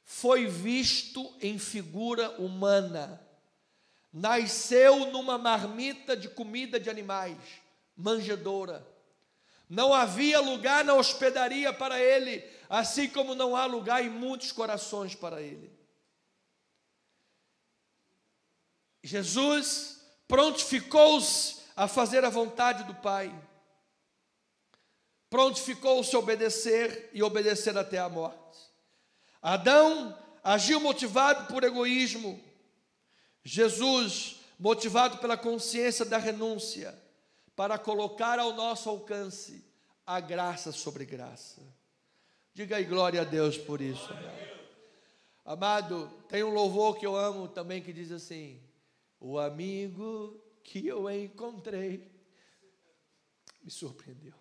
[SPEAKER 1] foi visto em figura humana, nasceu numa marmita de comida de animais, manjedoura. Não havia lugar na hospedaria para ele, assim como não há lugar em muitos corações para ele. Jesus prontificou-se a fazer a vontade do Pai, prontificou-se a obedecer e obedecer até a morte. Adão agiu motivado por egoísmo, Jesus motivado pela consciência da renúncia, para colocar ao nosso alcance a graça sobre graça. Diga aí glória a Deus por isso, amado. Amado, tem um louvor que eu amo também que diz assim: o amigo que eu encontrei me surpreendeu.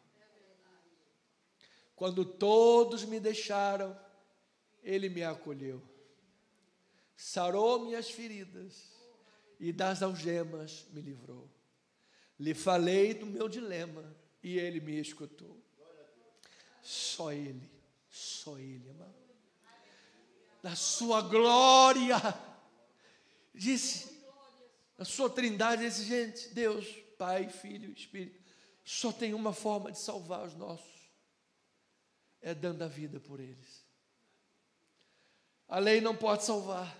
[SPEAKER 1] Quando todos me deixaram, ele me acolheu, sarou minhas feridas e das algemas me livrou. Lhe falei do meu dilema e ele me escutou. Só ele, amado. Na sua glória, disse, na sua trindade, disse: gente, Deus, Pai, Filho e Espírito, só tem uma forma de salvar os nossos, é dando a vida por eles. A lei não pode salvar.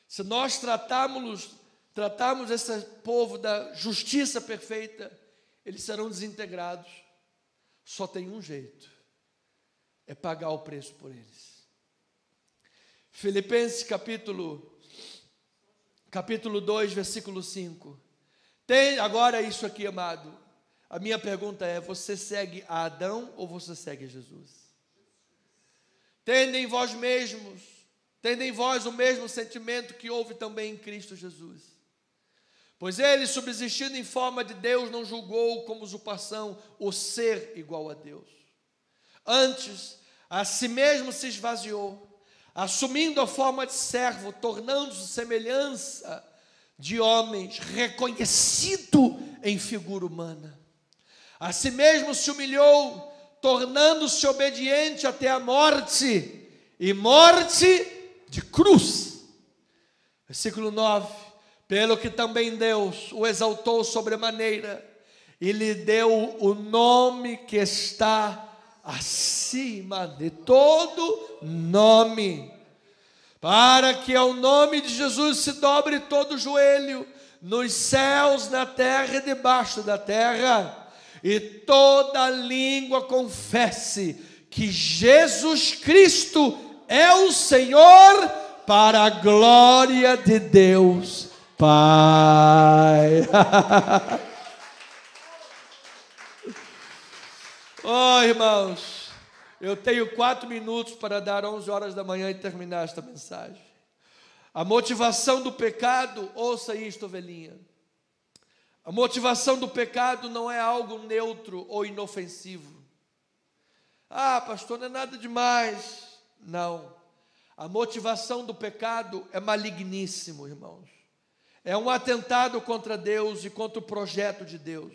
[SPEAKER 1] Se nós tratarmos esse povo da justiça perfeita, eles serão desintegrados. Só tem um jeito: é pagar o preço por eles. Filipenses capítulo 2, versículo 5. Tem agora isso aqui, amado. A minha pergunta é: você segue a Adão ou você segue a Jesus? Tende em vós o mesmo sentimento que houve também em Cristo Jesus. Pois ele, subsistindo em forma de Deus, não julgou como usurpação o ser igual a Deus. Antes, a si mesmo se esvaziou, assumindo a forma de servo, tornando-se semelhança de homens, reconhecido em figura humana. A si mesmo se humilhou, tornando-se obediente até a morte, e morte de cruz. Versículo 9: pelo que também Deus o exaltou sobremaneira, e lhe deu o nome que está acima de todo nome, para que ao nome de Jesus se dobre todo o joelho, nos céus, na terra e debaixo da terra, e toda língua confesse que Jesus Cristo é o Senhor, para a glória de Deus Pai. Oh, irmãos, eu tenho 4 minutos para dar 11 horas da manhã e terminar esta mensagem. A motivação do pecado, ouça isto, ovelhinha. A motivação do pecado não é algo neutro ou inofensivo. Ah, pastor, não é nada demais. Não. A motivação do pecado é maligníssimo, irmãos. É um atentado contra Deus e contra o projeto de Deus.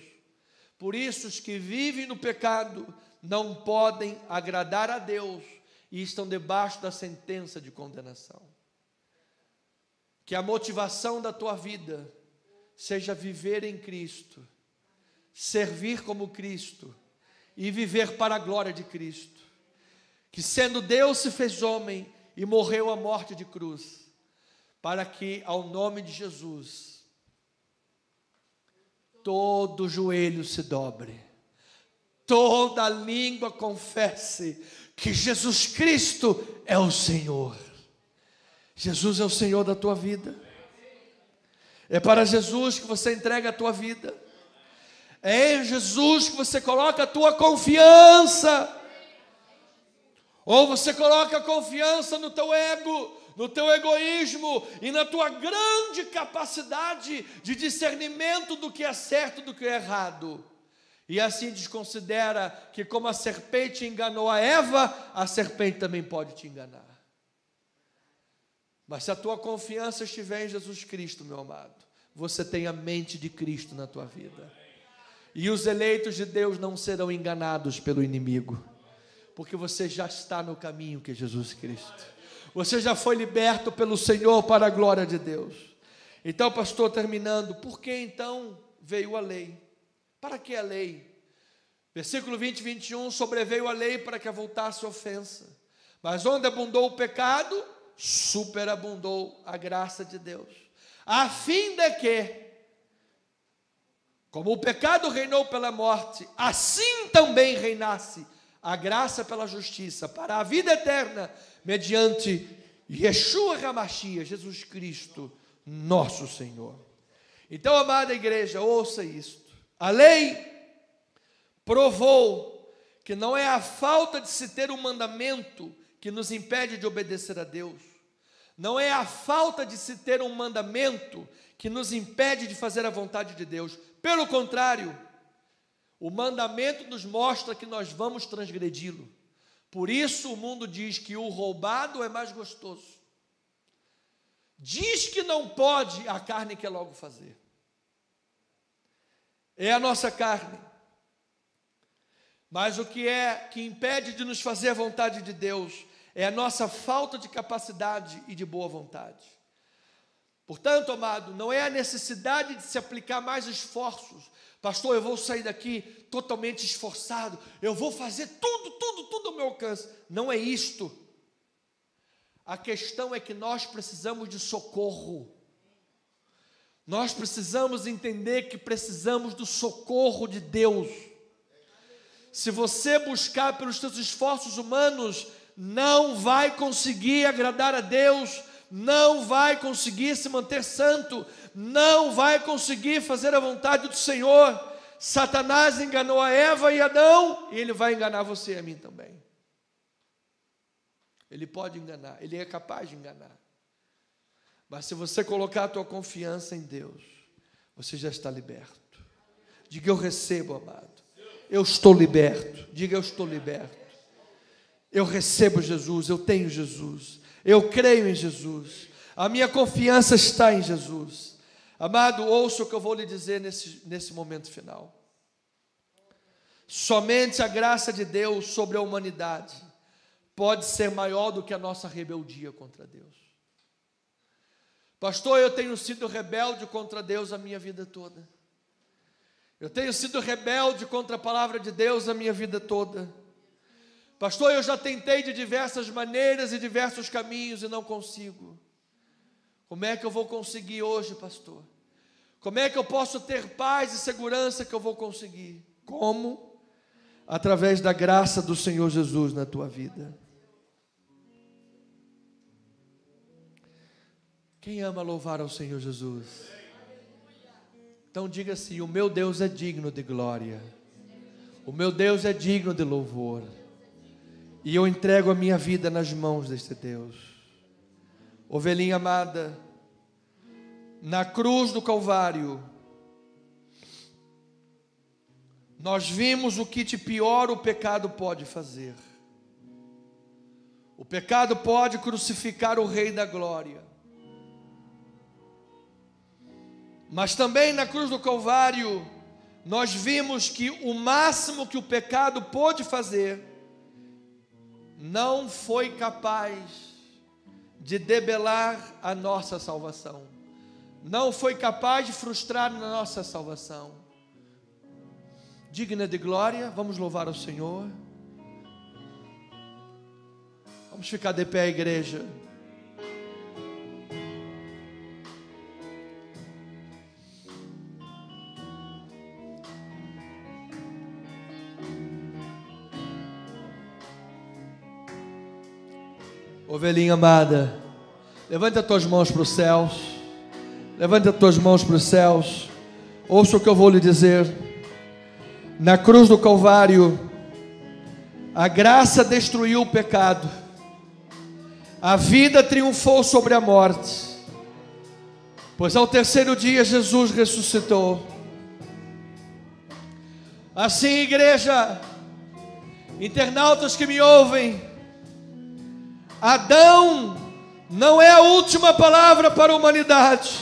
[SPEAKER 1] Por isso, os que vivem no pecado não podem agradar a Deus e estão debaixo da sentença de condenação. Que a motivação da tua vida seja viver em Cristo, servir como Cristo e viver para a glória de Cristo. que sendo Deus se fez homem e morreu a morte de cruz, para que ao nome de Jesus todo joelho se dobre, toda língua confesse que Jesus Cristo é o Senhor. Jesus é o Senhor da tua vida. É para Jesus que você entrega a tua vida. É em Jesus que você coloca a tua confiança. Ou você coloca a confiança no teu ego, no teu egoísmo e na tua grande capacidade de discernimento do que é certo e do que é errado. E assim desconsidera que como a serpente enganou a Eva, a serpente também pode te enganar. Mas se a tua confiança estiver em Jesus Cristo, meu amado, você tem a mente de Cristo na tua vida. E os eleitos de Deus não serão enganados pelo inimigo, porque você já está no caminho que é Jesus Cristo. Você já foi liberto pelo Senhor para a glória de Deus. Então, pastor, terminando, por que então veio a lei? Para que a lei? Versículo 20 e 21, sobreveio a lei para que avultasse a ofensa. Mas onde abundou o pecado, superabundou a graça de Deus. A fim de que, como o pecado reinou pela morte, assim também reinasse a graça pela justiça, para a vida eterna, mediante Yeshua HaMashiach, Jesus Cristo, nosso Senhor. Então, amada igreja, ouça isto. A lei provou que não é a falta de se ter um mandamento que nos impede de obedecer a Deus. Não é a falta de se ter um mandamento que nos impede de fazer a vontade de Deus. Pelo contrário, o mandamento nos mostra que nós vamos transgredi-lo. Por isso o mundo diz que o roubado é mais gostoso. Diz que não pode, a carne quer logo fazer. É a nossa carne. Mas o que impede de nos fazer a vontade de Deus é a nossa falta de capacidade e de boa vontade. Portanto, amado, não é a necessidade de se aplicar mais esforços. Pastor, eu vou sair daqui totalmente esforçado, eu vou fazer tudo ao meu alcance. Não é isto. A questão é que nós precisamos de socorro. Nós precisamos entender que precisamos do socorro de Deus. Se você buscar pelos seus esforços humanos, não vai conseguir agradar a Deus, não vai conseguir se manter santo, não vai conseguir fazer a vontade do Senhor. Satanás enganou a Eva e Adão, e ele vai enganar você e a mim também. Ele pode enganar, ele é capaz de enganar. Mas se você colocar a tua confiança em Deus, você já está liberto. Diga: eu recebo, amado. Eu estou liberto. Diga: eu estou liberto. Eu recebo Jesus, eu tenho Jesus. Eu creio em Jesus. A minha confiança está em Jesus. Amado, ouça o que eu vou lhe dizer nesse momento final. Somente a graça de Deus sobre a humanidade pode ser maior do que a nossa rebeldia contra Deus. Pastor, eu tenho sido rebelde contra Deus a minha vida toda. Eu tenho sido rebelde contra a palavra de Deus a minha vida toda. Pastor, eu já tentei de diversas maneiras e diversos caminhos e não consigo. Como é que eu vou conseguir hoje, pastor? Como é que eu posso ter paz e segurança que eu vou conseguir? Como? Através da graça do Senhor Jesus na tua vida. Quem ama louvar ao Senhor Jesus? Então diga assim: o meu Deus é digno de glória. O meu Deus é digno de louvor. E eu entrego a minha vida nas mãos deste Deus. Ovelhinha amada, na cruz do Calvário, nós vimos o que de pior o pecado pode fazer. O pecado pode crucificar o Rei da Glória. Mas também na cruz do Calvário, nós vimos que o máximo que o pecado pôde fazer, não foi capaz de debelar a nossa salvação. Não foi capaz de frustrar a nossa salvação. Digna de glória, vamos louvar ao Senhor. Vamos ficar de pé, igreja. Ovelhinha amada, levante as tuas mãos para os céus. Levante as tuas mãos para os céus. Ouça o que eu vou lhe dizer. Na cruz do Calvário, a graça destruiu o pecado. A vida triunfou sobre a morte. Pois ao terceiro dia Jesus ressuscitou. Assim, igreja, internautas que me ouvem, Adão não é a última palavra para a humanidade.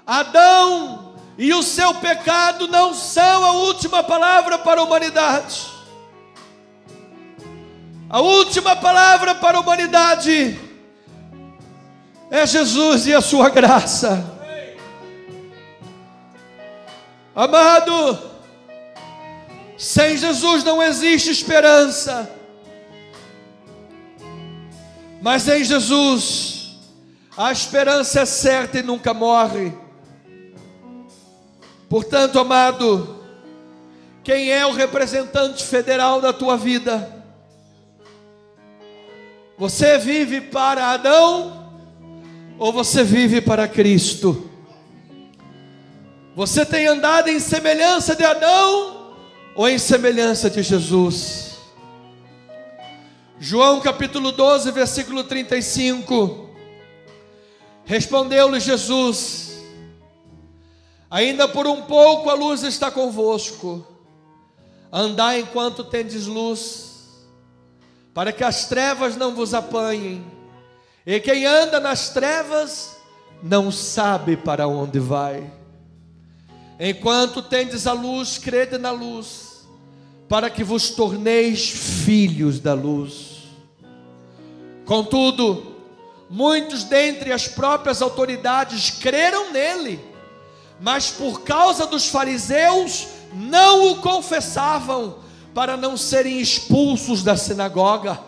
[SPEAKER 1] Adão e o seu pecado não são a última palavra para a humanidade. A última palavra para a humanidade é Jesus e a sua graça. Amado, sem Jesus não existe esperança. Mas em Jesus, a esperança é certa e nunca morre. Portanto, amado, quem é o representante federal da tua vida? Você vive para Adão ou você vive para Cristo? Você tem andado em semelhança de Adão ou em semelhança de Jesus? João capítulo 12, versículo 35. Respondeu-lhe Jesus: ainda por um pouco a luz está convosco. Andai enquanto tendes luz, para que as trevas não vos apanhem. E quem anda nas trevas não sabe para onde vai. Enquanto tendes a luz, crede na luz, para que vos torneis filhos da luz. Contudo, muitos dentre as próprias autoridades creram nele, mas por causa dos fariseus não o confessavam, para não serem expulsos da sinagoga,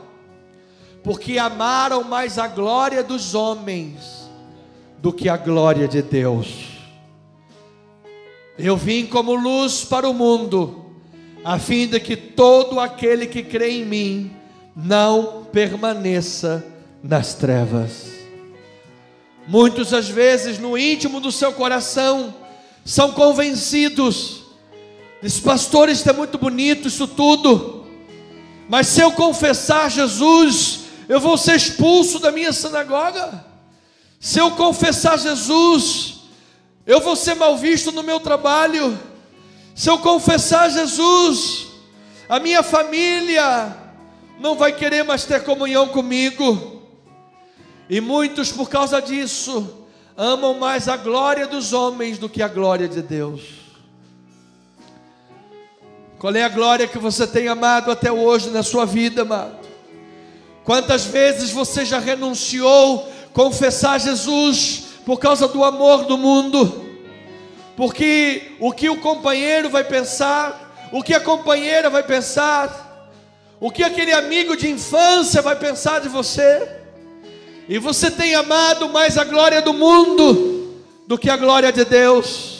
[SPEAKER 1] porque amaram mais a glória dos homens do que a glória de Deus. Eu vim como luz para o mundo, a fim de que todo aquele que crê em mim não permaneça nas trevas. Muitos, às vezes, no íntimo do seu coração, são convencidos. Diz: pastor, isso é muito bonito, isso tudo, mas se eu confessar Jesus, eu vou ser expulso da minha sinagoga. Se eu confessar Jesus, eu vou ser mal visto no meu trabalho. Se eu confessar Jesus, a minha família não vai querer mais ter comunhão comigo. E muitos, por causa disso, amam mais a glória dos homens do que a glória de Deus. Qual é a glória que você tem amado até hoje na sua vida, amado? Quantas vezes você já renunciou confessar Jesus por causa do amor do mundo? Porque o que o companheiro vai pensar, o que a companheira vai pensar, o que aquele amigo de infância vai pensar de você? E você tem amado mais a glória do mundo do que a glória de Deus.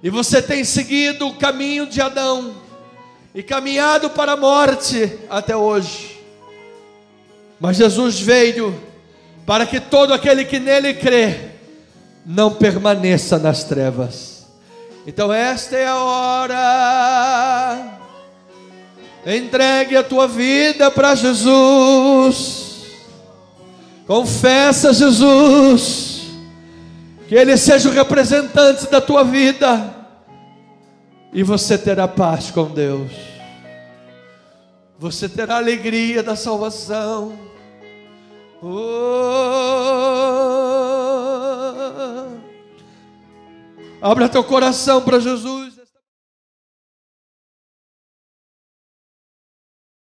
[SPEAKER 1] E você tem seguido o caminho de Adão e caminhado para a morte até hoje. Mas Jesus veio para que todo aquele que nele crê não permaneça nas trevas. Então esta é a hora. Entregue a tua vida para Jesus. Confessa Jesus, que Ele seja o representante da tua vida, e você terá paz com Deus. Você terá alegria da salvação. Abra teu coração para Jesus.